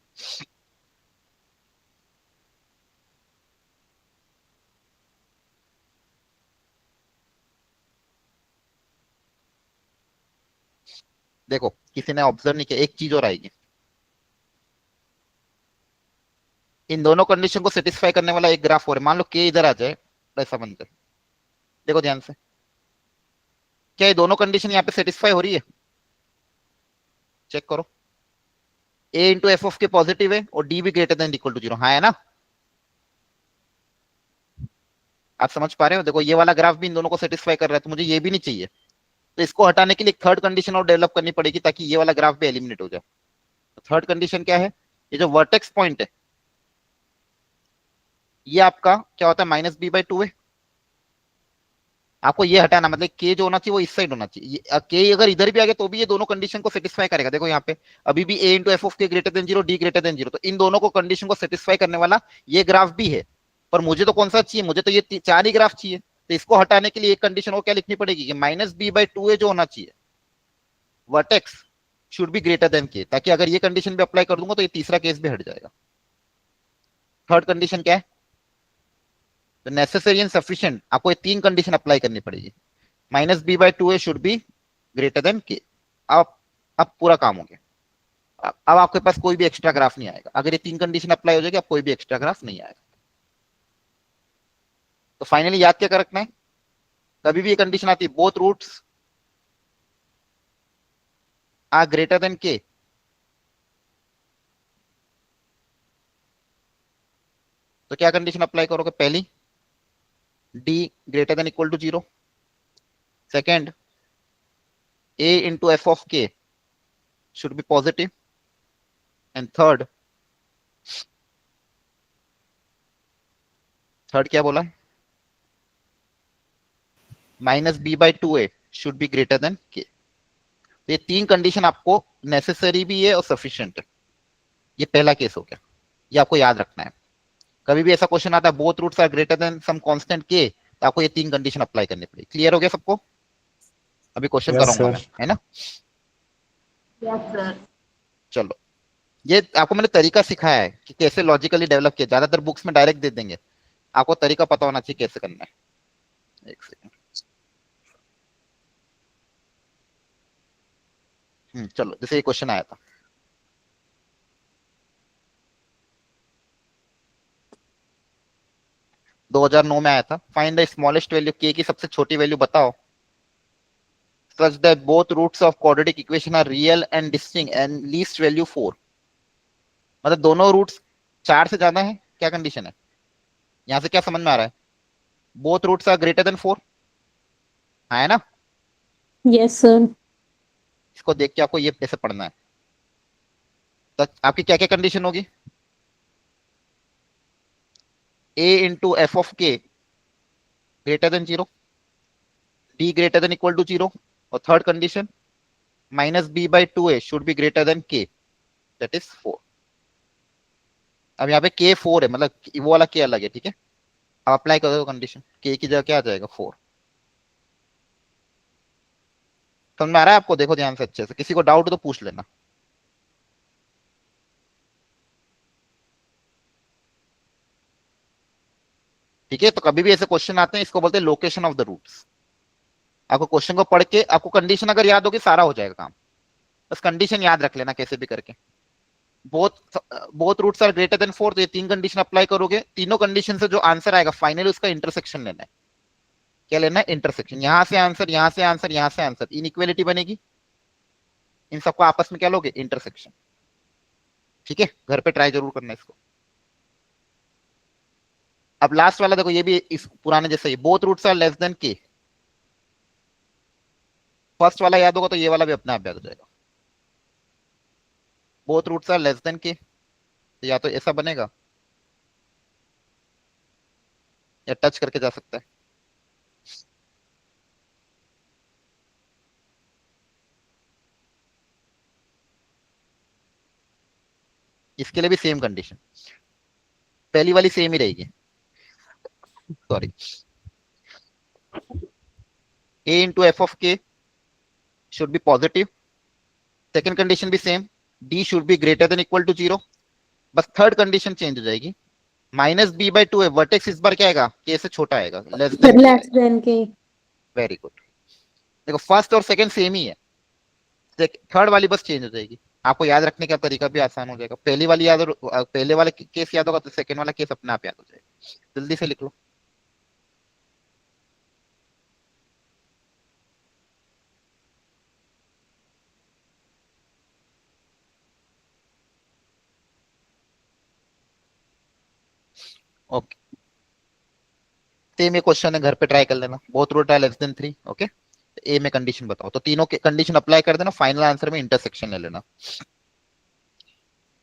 देखो, किसी ने ऑब्जर्व नहीं किया, एक चीज और आएगी। इन दोनों कंडीशन को सेटिस्फाई करने वाला एक ग्राफ और है। मान लो के इधर आ जाए, ऐसा बन जाए। देखो ध्यान से, क्या ये दोनों कंडीशन यहाँ पे सेटिस्फाई हो रही है? चेक करो, ए इंटू एफ ऑफ के पॉजिटिव है और डी भी ग्रेटर देन इक्वल टू 0। हाँ है ना? आप समझ पा रहे हो? देखो ये वाला ग्राफ भी इन दोनों को सेटिस्फाई कर रहा है, तो मुझे ये भी नहीं चाहिए। तो इसको हटाने के लिए एक थर्ड कंडीशन और डेवलप करनी पड़ेगी ताकि ये वाला ग्राफ भी एलिमिनेट हो जाए। तो थर्ड कंडीशन क्या है? ये जो वर्टेक्स पॉइंट है ये आपका क्या होता है, -b/2 है। आपको ये हटाना, मतलब के जो होना चाहिए वो इस साइड होना चाहिए। के अगर इधर भी आ गया तो भी ये दोनों कंडीशन को सेटिस्फाई करेगा। देखो यहाँ पे अभी भी a into F of K greater than 0, d greater than 0, तो इन दोनों को कंडीशन को सेटिस्फाई करने वाला ये ग्राफ भी है। पर मुझे तो कौन सा चाहिए? मुझे तो ये चार ही ग्राफ चाहिए। तो इसको हटाने के लिए एक कंडीशन और क्या लिखनी पड़ेगी कि -b/2 जो होना चाहिए, vertex should be greater than के, ताकि अगर ये कंडीशन भी अप्लाई कर दूंगा तो ये तीसरा केस भी हट जाएगा। थर्ड कंडीशन क्या है? तो नेसेसरी एंड सफिशिएंट, आपको ये तीन कंडीशन अप्लाई करनी पड़ेगी। -b/2 should be greater than के। अब पूरा काम हो गया। अब आपके पास कोई भी एक्स्ट्रा ग्राफ नहीं आएगा। अगर ये तीन कंडीशन अप्लाई हो जाएगी, अब कोई भी एक्स्ट्रा ग्राफ नहीं आएगा। तो फाइनली याद क्या कर रखना है, कभी भी ये कंडीशन आती है both roots are greater than K, तो क्या कंडीशन अप्लाई करोगे? पहली, D greater than equal to 0। Second, a into f of k should be positive, and third क्या बोला? -b/2a should be greater than k। तो ये तीन कंडीशन आपको नेसेसरी भी है और सफिशिएंट है। ये पहला केस हो गया, ये आपको याद रखना है। कभी भी ऐसा क्वेश्चन आता है both roots are greater than some constant k, तो आपको ये तीन कंडीशन अप्लाई करनी पड़ेगी। क्लियर हो गया सबको? अभी क्वेश्चन Yes, कराऊंगा sir. मैं, है ना? Yes, sir. चलो, ये आपको मैंने तरीका सिखाया है कि कैसे लॉजिकली डेवलप किया। ज्यादातर बुक्स में डायरेक्ट दे देंगे, आपको तरीका पता होना चाहिए कैसे करना है। एक सेकंड। चलो, जैसे ये क्वेश्चन आया था, दो 2009 में आया था। फाइंड द स्मॉलेस्ट वैल्यू के की सबसे छोटी वैल्यू बताओ such that both roots of quadratic equation are real and distinct and least value 4। मतलब दोनों रूट्स 4 से ज्यादा है, क्या कंडीशन है? यहां से क्या समझ में आ रहा है? Both roots are greater than 4, है ना? Yes, sir. इसको देख के आपको ये ऐसे पढ़ना है। तो आपकी क्या क्या कंडीशन होगी? a into F of K greater than 0, d greater than equal to 0, और third condition minus b by 2a should be greater than k, that is 4। अब यहाँ पे k 4 है, मतलब वो वाला k अलग है, ठीक है? अब अप्लाई कर दो कंडीशन, k की जगह क्या आ जाएगा? 4। समझ में आ रहा है आपको? देखो ध्यान से अच्छे से, किसी को डाउट हो तो पूछ लेना। ठीक है? तो कभी भी ऐसे क्वेश्चन आते हैं, इसको बोलते हैं लोकेशन ऑफ द रूट्स। आपको क्वेश्चन को पढ़ के आपको कंडीशन अगर याद होगी, सारा हो जाएगा काम। बस कंडीशन याद रख लेना कैसे भी करके। Both both roots are greater than 4, तो ये 3 कंडीशन अप्लाई करोगे। तीनों कंडीशन से जो आंसर आएगा फाइनली, उसका इंटरसेक्शन लेना है। क्या लेना है? इंटरसेक्शन। यहां से आंसर, यहां से आंसर, यहां से आंसर, इनइक्वालिटी बनेगी। इन सबको आपस में क्या लोगे? इंटरसेक्शन। ठीक है? घर पे ट्राई जरूर करना इसको। अब लास्ट वाला देखो, ये भी इस पुराने जैसे ही, both roots are less than k. First वाला याद होगा तो ये वाला भी अपने आप याद हो जाएगा। Both roots are less than K, तो या तो ऐसा बनेगा या टच करके जा सकता है। इसके लिए भी सेम कंडीशन, पहली वाली सेम ही रहेगी। Sorry, a into F of k should be positive. Second condition भी same, d should be greater than equal to 0। बस थर्ड कंडीशन चेंज हो जाएगी, माइनस b बाई 2 है, वर्टेक्स इस बार क्या आएगा? k से छोटा आएगा, less Sir, than less than K. Very good. देखो फर्स्ट और सेकंड सेम ही है, थर्ड वाली बस चेंज हो जाएगी। आपको याद रखने का तरीका भी आसान हो जाएगा। पहली वाली याद, पहले वाला केस याद होगा तो सेकंड वाला केस अपने आप याद हो जाएगा। जल्दी से लिख लो। ओके, सेम ये क्वेश्चन है, घर पे ट्राई कर लेना। Both root are less than 3, okay? A में कंडीशन बताओ, तो तीनों के कंडीशन अप्लाई कर देना, फाइनल आंसर में इंटरसेक्शन ले लेना।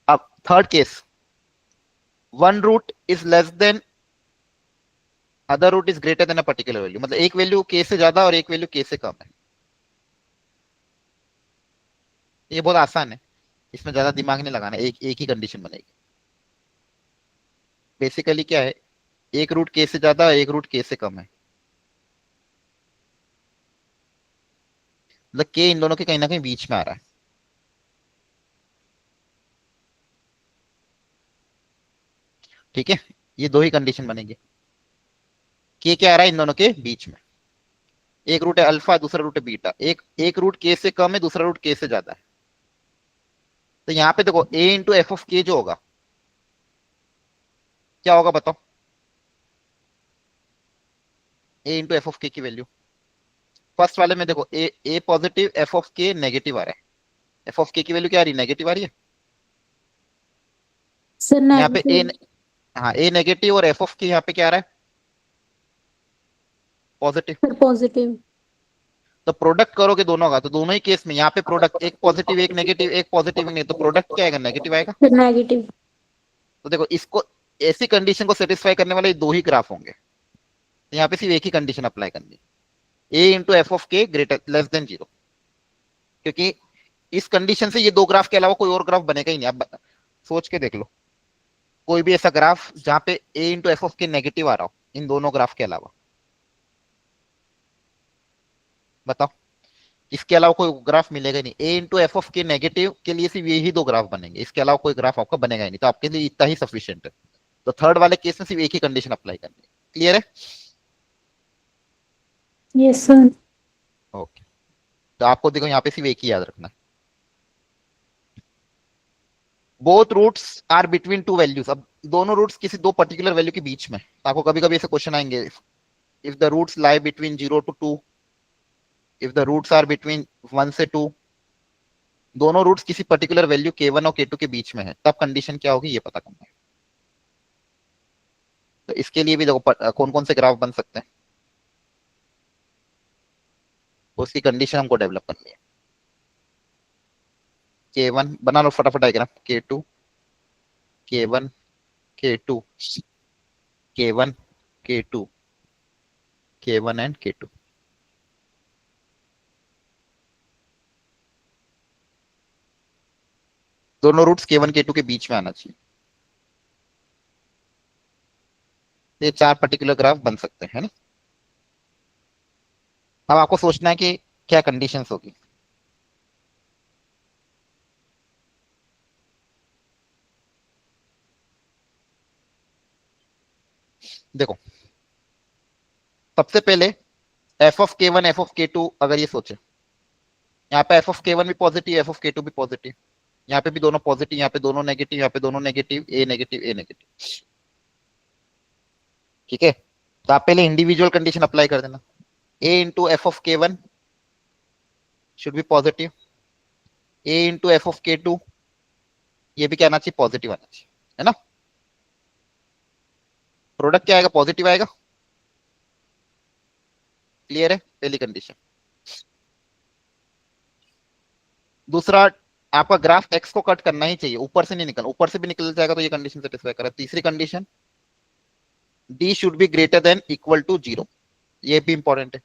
अब third case, one root is less than other root is greater than a particular value, मतलब एक वैल्यू के से ज्यादा और एक वैल्यू के से कम है। ये बहुत आसान है, इसमें ज्यादा दिमाग नहीं लगाना, एक ही कंडीशन बनेगी। बेसिकली क्या है, एक रूट के से ज्यादा, एक रूट के से कम है, मतलब के इन दोनों के कहीं ना कहीं बीच में आ रहा है। ठीक है? ये दो ही कंडीशन बनेगी, के क्या आ रहा है इन दोनों के बीच में। एक रूट है अल्फा, दूसरा रूट है बीटा, एक रूट के से कम है, दूसरा रूट के से ज्यादा है। तो यहाँ पे देखो a इंटू एफ ऑफ के जो होगा, क्या होगा बताओ? a इंटू एफ ऑफ के की वैल्यू, फर्स्ट वाले में देखो ए पॉजिटिव, एफ ऑफ के नेगेटिव आ रहा है। एफ ऑफ के की वैल्यू क्या आ रही है? नेगेटिव आ रही है। Sir, यहाँ पे ए, negative. हाँ ए नेगेटिव, और एफ ऑफ के यहाँ पे क्या आ रहा है? पॉजिटिव। Sir, positive. तो प्रोडक्ट करोगे दोनों का, तो दोनों ही केस में यहाँ पे प्रोडक्ट, एक पॉजिटिव एक नेगेटिव, एक पॉजिटिव नहीं, तो प्रोडक्ट क्या आएगा? नेगेटिव आएगा। Sir, negative. तो देखो इसको, ऐसी कंडीशन को सेटिस्फाई करने वाले दो ही ग्राफ होंगे, तो यहाँ पे सिर्फ एक ही कंडीशन अप्लाई करनी है, ए into F of K greater less than 0। क्योंकि इस कंडीशन से ये दो ग्राफ के अलावा कोई और ग्राफ बनेगा ही नहीं। आप सोच के देख लो, कोई भी ऐसा ग्राफ जहां पे a इंटू एफ ऑफ के नेगेटिव आ रहा हो इन दोनों ग्राफ के अलावा, बताओ? इसके अलावा कोई ग्राफ मिलेगा ही नहीं। a इंटू एफ ऑफ के नेगेटिव के लिए सिर्फ यही दो ग्राफ बनेंगे, इसके अलावा कोई ग्राफ आपका बनेगा ही नहीं, तो आपके लिए इतना ही सफिशियंट है। तो थर्ड वाले केस में सिर्फ एक ही कंडीशन अप्लाई करनी है। क्लियर है? Yes, sir. ओके, तो आपको देखो यहाँ पे सिर्फ एक ही याद रखना है, both roots are between two values. अब दोनों रूट्स किसी दो पर्टिकुलर वैल्यू के बीच में, तो आपको कभी कभी ऐसे क्वेश्चन आएंगे, if the roots lie between 0 to 2, if the roots are between 1 से 2, दोनों रूट्स किसी पर्टिकुलर वैल्यू k1 और k2 के बीच में है, तब कंडीशन क्या होगी ये पता करना है। तो इसके लिए भी देखो कौन कौन से ग्राफ बन सकते हैं, उसकी कंडीशन हमको डेवलप करनी है। K1 बना लो फटाफट diagram, K2 K1 K2 K1 K2 K1 and K2। दोनों रूट्स K1 K2 के बीच में आना चाहिए। ये 4 पर्टिकुलर ग्राफ बन सकते हैं, है ना। अब आपको सोचना है कि क्या कंडीशंस होगी। देखो सबसे पहले F of K1 F of K2 अगर ये सोचे, यहाँ पे एफ ऑफ K1 भी पॉजिटिव एफ ऑफ K2 भी पॉजिटिव, यहाँ पे भी दोनों पॉजिटिव, यहाँ पे दोनों नेगेटिव, यहाँ पे दोनों नेगेटिव, ए नेगेटिव ए नेगेटिव। ठीक है, तो आप पहले इंडिविजुअल कंडीशन अप्लाई कर देना। A into F of K1 should be positive, a into F of K2 ये भी क्या आना चाहिए, पॉजिटिव आना चाहिए, है ना। प्रोडक्ट क्या आएगा, पॉजिटिव आएगा। क्लियर है, पहली कंडीशन। दूसरा, आपका ग्राफ एक्स को कट करना ही चाहिए, ऊपर से नहीं निकल, ऊपर से भी निकल जाएगा तो ये कंडीशन सेटिस्फाई करा। तीसरी condition, D should be greater than equal to 0, ये भी इंपॉर्टेंट है।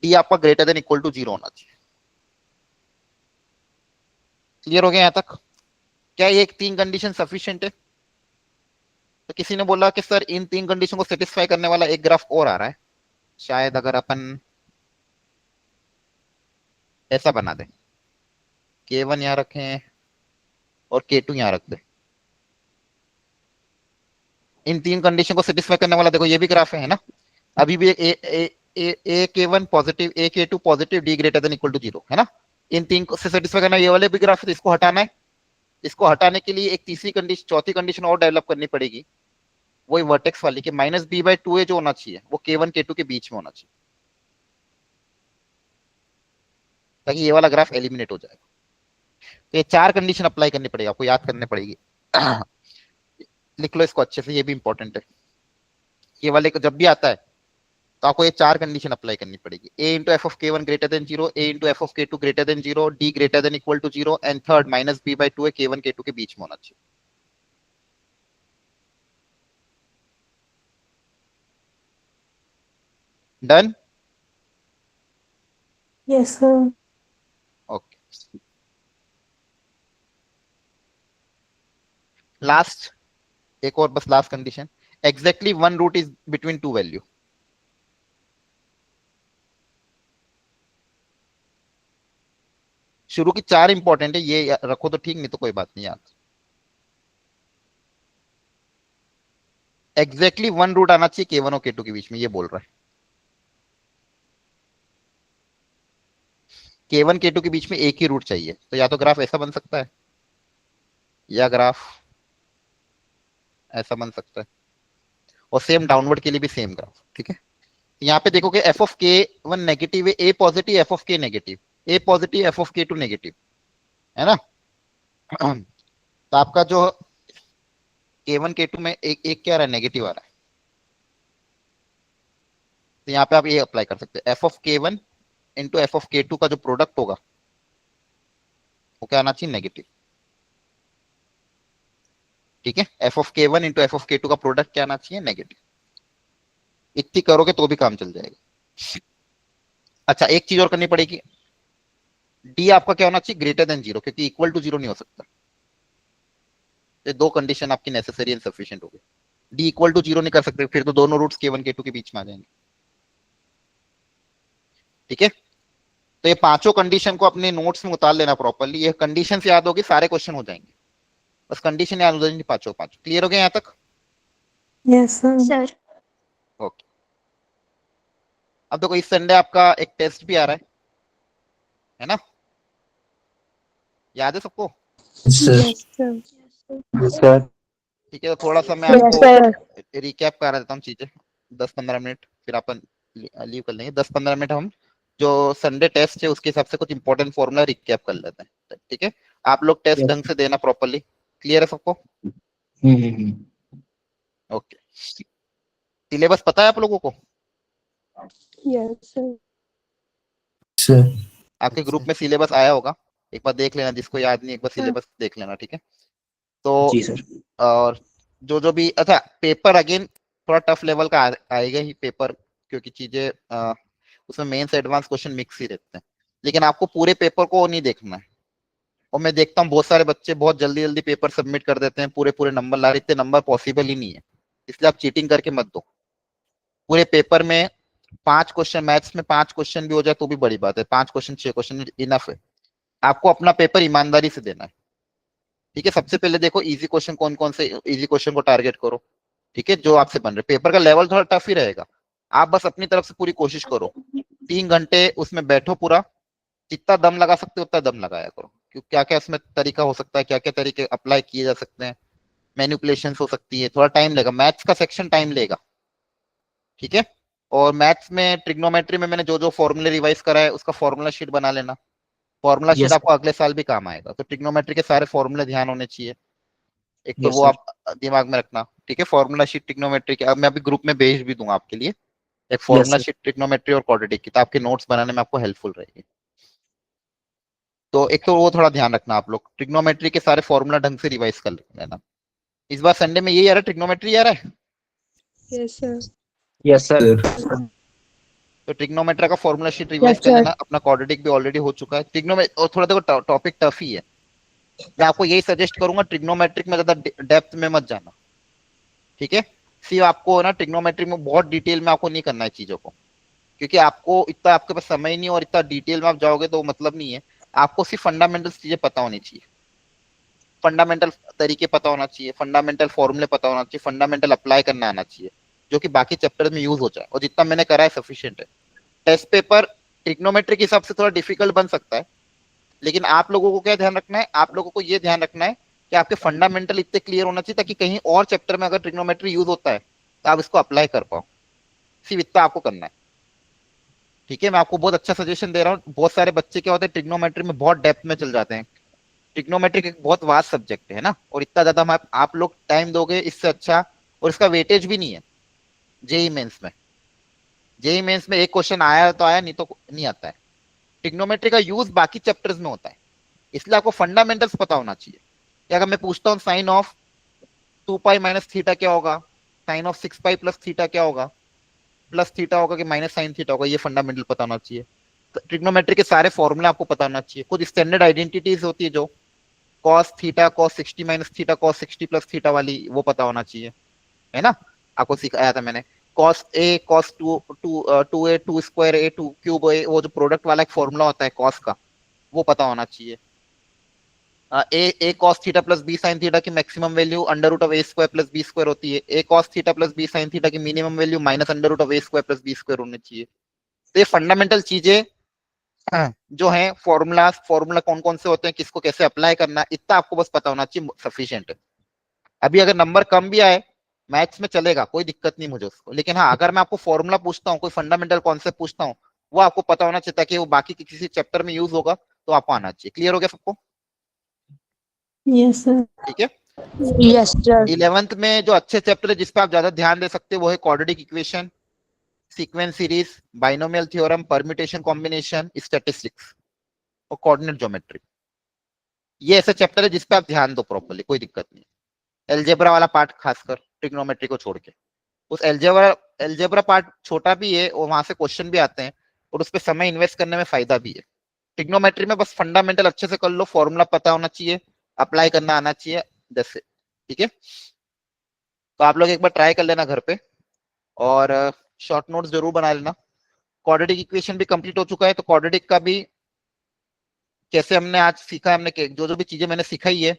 डी आपका ग्रेटर देन इक्वल टू 0 होना चाहिए। क्लियर हो गया यहां तक। क्या ये 3 कंडीशन सफिशिएंट है। तो किसी ने बोला कि सर इन 3 कंडीशन को सेटिस्फाई करने वाला एक ग्राफ और आ रहा है, शायद अगर अपन ऐसा बना दें, K1 यहां रखें और K2 यहां रख दें, इन 3 कंडीशन को सेटिस्फाई करने वाला देखो ये भी ग्राफ है ना। अभी भी A K1 positive, A K2 positive, D greater than equal to 0, है ना। इन 3 को से सेटिस्फाई करना ये वाले भी ग्राफ है, तो इसको हटाना है। इसको हटाने के लिए एक तीसरी कंडीशन, चौथी कंडीशन और डेवलप करनी पड़ेगी, वही वर्टेक्स वाली कि -b/2a जो होना चाहिए वो K1 K2 के बीच में होना चाहिए, ताकि ये वाला ग्राफ एलिमिनेट हो जाएगा। तो ये 4 कंडीशन अप्लाई करनी पड़ेगी, आपको याद करनी पड़ेगी। लिख लो इसको अच्छे से, ये भी इंपॉर्टेंट है। ये वाले को जब भी आता है तो आपको ये 4 कंडीशन अप्लाई करनी पड़ेगी। A into F of K1 greater than 0, a into F of K2 greater than 0, d greater than equal to 0, and third -b/2a K1 K2 के बीच में होना चाहिए। Done. Yes, sir. Okay, last एक और बस last condition, exactly 1 root is between 2 value. शुरू की 4 इंपॉर्टेंट है, ये रखो तो ठीक, नहीं तो कोई बात नहीं याद। एग्जैक्टली 1 रूट आना चाहिए K1 और K2 के बीच में, ये बोल रहा है। K1 K2 के बीच में एक ही रूट चाहिए, तो या तो ग्राफ ऐसा बन सकता है या ग्राफ ऐसा बन सकता है, और सेम डाउनवर्ड के लिए भी सेम ग्राफ। ठीक है, यहाँ पे देखोगे एफ ऑफ K1 नेगेटिव है, A positive F of K negative, A positive F of K2 negative, है ना। तो आपका जो K1 K2 में एक क्या आ रहा है, नेगेटिव आ रहा है, तो यहाँ पे आप ये अप्लाई कर सकते हैं। F of K1 into F of K2 का जो प्रोडक्ट होगा वो क्या आना चाहिए, नेगेटिव। ठीक है, F of K1 into F of K2 का प्रोडक्ट क्या आना चाहिए, नेगेटिव। इतनी करोगे तो भी काम चल जाएगा। अच्छा, एक चीज और करनी पड़ेगी, डी आपका क्या होना चाहिए, ग्रेटर देन 0, क्योंकि इक्वल टू 0 नहीं हो सकता। ये 2 कंडीशन आपकी नेसेसरी एंड सफिशिएंट हो गई। डी इक्वल टू 0 नहीं कर सकते, फिर तो दोनों रूट्स K1 K2 के बीच में आ जाएंगे। ठीक है, तो ये 5 कंडीशन को अपने नोट्स में उतार लेना प्रॉपर्ली, ये कंडीशन याद होगी सारे क्वेश्चन हो जाएंगे, बस कंडीशन याद हो जाएंगे 5 क्लियर हो गए यहाँ तक। Yes, sir. Sir. ओके, अब देखो इस संडे आपका एक टेस्ट भी आ रहा है ना, याद है सबको। Yes, sir. सर ठीक है, तो थोड़ा सा मैं Yes, आपको sir. रिकैप करा देता हूँ चीजें, 10-15 मिनट, फिर अपन लीव कर लेंगे। 10-15 मिनट हम जो संडे टेस्ट है उसके हिसाब से कुछ इंपॉर्टेंट फॉर्मूला रिकैप कर लेते हैं। ठीक है, आप लोग टेस्ट ढंग से देना प्रॉपर्ली। क्लियर है सबको। ओके, सिलेबस पता है आप लोगों को? Yes, sir. Sir. आपके ग्रुप में सिलेबस आया होगा, एक बार देख लेना, जिसको याद नहीं एक बार हाँ। सिलेबस देख लेना, ठीक है? तो जी सर। और जो भी अच्छा पेपर अगेन थोड़ा टफ लेवल का आएगा ही पेपर, क्योंकि चीजें उसमें मेंस एडवांस क्वेश्चन मिक्स ही रहते हैं, लेकिन आपको पूरे पेपर को नहीं देखना है। और मैं देखता हूँ बहुत सारे बच्चे बहुत जल्दी जल्दी पेपर सबमिट कर देते हैं, पूरे पूरे नंबर ला रहे, इतने नंबर पॉसिबल ही नहीं है, इसलिए आप चीटिंग करके मत दो। पूरे पेपर में 5 क्वेश्चन, मैथ्स में 5 क्वेश्चन भी हो जाए तो भी बड़ी बात है, 5 क्वेश्चन 6 क्वेश्चन इनफ है। आपको अपना पेपर ईमानदारी से देना है, ठीक है? सबसे पहले देखो इजी क्वेश्चन कौन कौन से, इजी क्वेश्चन को टारगेट करो, ठीक है? जो आपसे बन रहे, पेपर का लेवल थोड़ा टफ ही रहेगा, आप बस अपनी तरफ से पूरी कोशिश करो, 3 घंटे उसमें बैठो पूरा, जितना दम लगा सकते हो उतना दम लगाया करो, क्योंकि क्या क्या इसमें तरीका हो सकता है, क्या क्या तरीके अप्लाई किए जा सकते हैं, मैनिपुलेशन हो सकती है, थोड़ा टाइम लेगा, मैथ्स का सेक्शन टाइम लेगा, ठीक है? और मैथ्स में ट्रिग्नोमेट्री में मैंने जो जो फॉर्मूले रिवाइज करा है उसका फॉर्मूला शीट बना लेना, फॉर्मूला शीट Yes, आपको अगले साल भी काम आएगा, तो ट्रिग्नोमेट्री के सारे फॉर्मूले ध्यान होने चाहिए, एक तो Yes, वो sir. आप दिमाग में रखना, ठीक है? फॉर्मूला शीट ट्रिग्नोमेट्री के, अब मैं अभी ग्रुप में भेज भी दूंगा आपके लिए एक फॉर्मूला sir. शीट ट्रिग्नोमेट्री और क्वाड्रेटिक की, तो आपके नोट्स बनाने में आपको हेल्पफुल रहेगी। तो एक तो वो थोड़ा ध्यान रखना, आप लोग ट्रिग्नोमेट्री के सारे फॉर्मूला ढंग से रिवाइज कर लेना। इस बार संडे में यही आ रहा है, ट्रिग्नोमेट्री आ रहा है, Yes, sir. Yes, sir. तो ट्रिग्नोमेट्री का फॉर्मूला शीट रिवाइज Yes, कर sir. लेना, अपना क्वाड्रेटिक भी ऑलरेडी हो चुका है, ट्रिग्नोमेट्री और थोड़ा देखो टॉपिक टफ ही है, मैं आपको यही सजेस्ट करूंगा ट्रिग्नोमेट्रिक में ज्यादा डेप्थ में मत जाना, ठीक है? सिर्फ आपको ना ट्रिग्नोमेट्री में बहुत डिटेल में आपको नहीं करना है चीजों को, क्योंकि आपको इतना आपके पास समय नहीं, और इतना डिटेल में आप जाओगे तो मतलब नहीं है, आपको सिर्फ फंडामेंटल चीजें पता होनी चाहिए, फंडामेंटल तरीके पता होना चाहिए, फंडामेंटल फॉर्मूले पता होना चाहिए, फंडामेंटल अप्लाई करना आना चाहिए, जो कि बाकी चैप्टर में यूज हो जाए, और जितना मैंने करा है सफिशिएंट है। टेस्ट पेपर ट्रिग्नोमेट्री के हिसाब से थोड़ा डिफिकल्ट बन सकता है, लेकिन आप लोगों को क्या ध्यान रखना है, आप लोगों को ये ध्यान रखना है कि आपके फंडामेंटल इतने क्लियर होना चाहिए ताकि कहीं और चैप्टर में अगर ट्रिग्नोमेट्री यूज होता है तो आप इसको अप्लाई कर पाओ, सिर्फ इतना आपको करना है, ठीक है? मैं आपको बहुत अच्छा सजेशन दे रहा हूँ, बहुत सारे बच्चे क्या होते हैं ट्रिग्नोमेट्री में बहुत डेप्थ में चल जाते हैं, ट्रिग्नोमेट्री एक बहुत वास्ट सब्जेक्ट है ना, और इतना ज्यादा आप लोग टाइम दोगे इससे अच्छा, और इसका वेटेज भी नहीं है जेई मेंस में, जेई मेंस में एक क्वेश्चन आया तो आया, नहीं तो नहीं आता है। ट्रिग्नोमेट्री का यूज बाकी चैप्टर्स में होता है, इसलिए आपको फंडामेंटल्स पता होना चाहिए कि अगर मैं पूछता हूँ sine of 2 pi minus theta क्या होगा, sine of 6 pi plus theta क्या होगा, प्लस थीटा होगा कि माइनस साइन थीटा होगा, ये फंडामेंटल पता होना चाहिए। ट्रिग्नोमेट्री के सारे फॉर्मूले आपको पता होना चाहिए, कुछ स्टैंडर्ड आइडेंटिटीज होती है जो cos theta cos 60 minus theta cos 60 plus theta वाली, वो पता होना चाहिए, है ना? आपको सिखाया था मैंने, cos A cos two A two square A two cube A, वो जो प्रोडक्ट वाला एक फॉर्मूला होता है कॉस का, वो पता होना चाहिए। A cos theta plus B sine theta की maximum value under root of A square plus B square होती है, A cos theta plus B sine theta की minimum value minus under root of A square plus B square होनी चाहिए। तो ये fundamental चीजें जो है, फॉर्मूला कौन कौन से होते हैं, किसको कैसे अप्लाई करना है, इतना आपको बस पता होना चाहिए, सफिशिएंट है। अभी अगर नंबर कम भी आए मैथ्स में चलेगा, कोई दिक्कत नहीं मुझे उसको, लेकिन हाँ अगर मैं आपको फॉर्मूला पूछता हूँ, कोई फंडामेंटल कॉन्सेप्ट पूछता हूँ, वो आपको पता होना चाहिए ताकि वो बाकी के किसी चैप्टर में यूज होगा तो आपको आना चाहिए। क्लियर हो गया सबको? Yes, sir. ठीक है। Yes, sir. 11th में जो अच्छे चैप्टर है जिसपे आप ज्यादा ध्यान दे सकते हो वो है quadratic equation, sequence series, binomial theorem, permutation combination, statistics और कोऑर्डिनेट ज्योमेट्री। ये ऐसे चैप्टर है जिसपे आप ध्यान दो प्रॉपर्ली, कोई दिक्कत नहीं। एलजेब्रा वाला पार्ट खासकर ट्रिग्नोमेट्री को छोड़ के, उस एलजेब्रा पार्ट छोटा भी है और वहां से क्वेश्चन भी आते हैं और उस पर समय इन्वेस्ट करने में फायदा भी है। ट्रिग्नोमेट्री में बस फंडामेंटल अच्छे से कर लो, फॉर्मूला पता होना चाहिए, अप्लाई करना आना चाहिए, जैसे, ठीक है? तो आप लोग एक बार ट्राई कर लेना घर पे, और शॉर्ट नोट्स जरूर बना लेना। क्वाड्रेटिक इक्वेशन भी कंप्लीट हो चुका है, तो क्वाड्रेटिक का भी कैसे हमने आज सीखा है, हमने जो जो भी चीजें मैंने सिखाई है,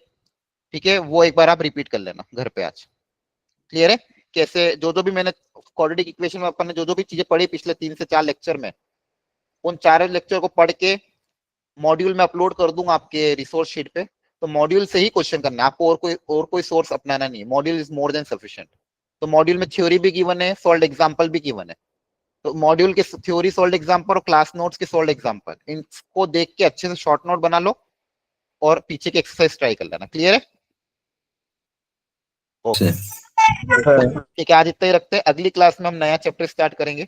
ठीक है, वो एक बार आप रिपीट कर लेना घर पे आज। क्लियर है? कैसे जो जो भी मैंने क्वाड्रेटिक इक्वेशन में अपन ने जो जो भी चीजें पढ़ी पिछले 3 से 4 लेक्चर में, उन 4 लेक्चर को पढ़ के मॉड्यूल में अपलोड कर दूंगा आपके रिसोर्स शीट पे, तो मॉड्यूल से ही क्वेश्चन करना है आपको, और कोई सोर्स अपनाना नहीं है, module is more than sufficient. तो मॉड्यूल में थ्योरी भी गिवन है, सॉल्व एग्जांपल भी गिवन है, तो मॉड्यूल के थ्योरी सॉल्व एग्जांपल और क्लास नोट्स के सॉल्व एग्जांपल, इनको देख के अच्छे से शॉर्ट नोट बना लो और पीछे के एक्सरसाइज ट्राई कर लेना। क्लियर है? ओके। ठीक है, आज इतना ही रखते हैं, अगली क्लास में हम नया चैप्टर स्टार्ट करेंगे,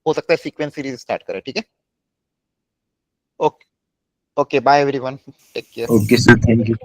हो सकता है सीक्वेंस सीरीज स्टार्ट करें, ठीक है। Okay okay, bye everyone, take care. Okay, sir. Thank you.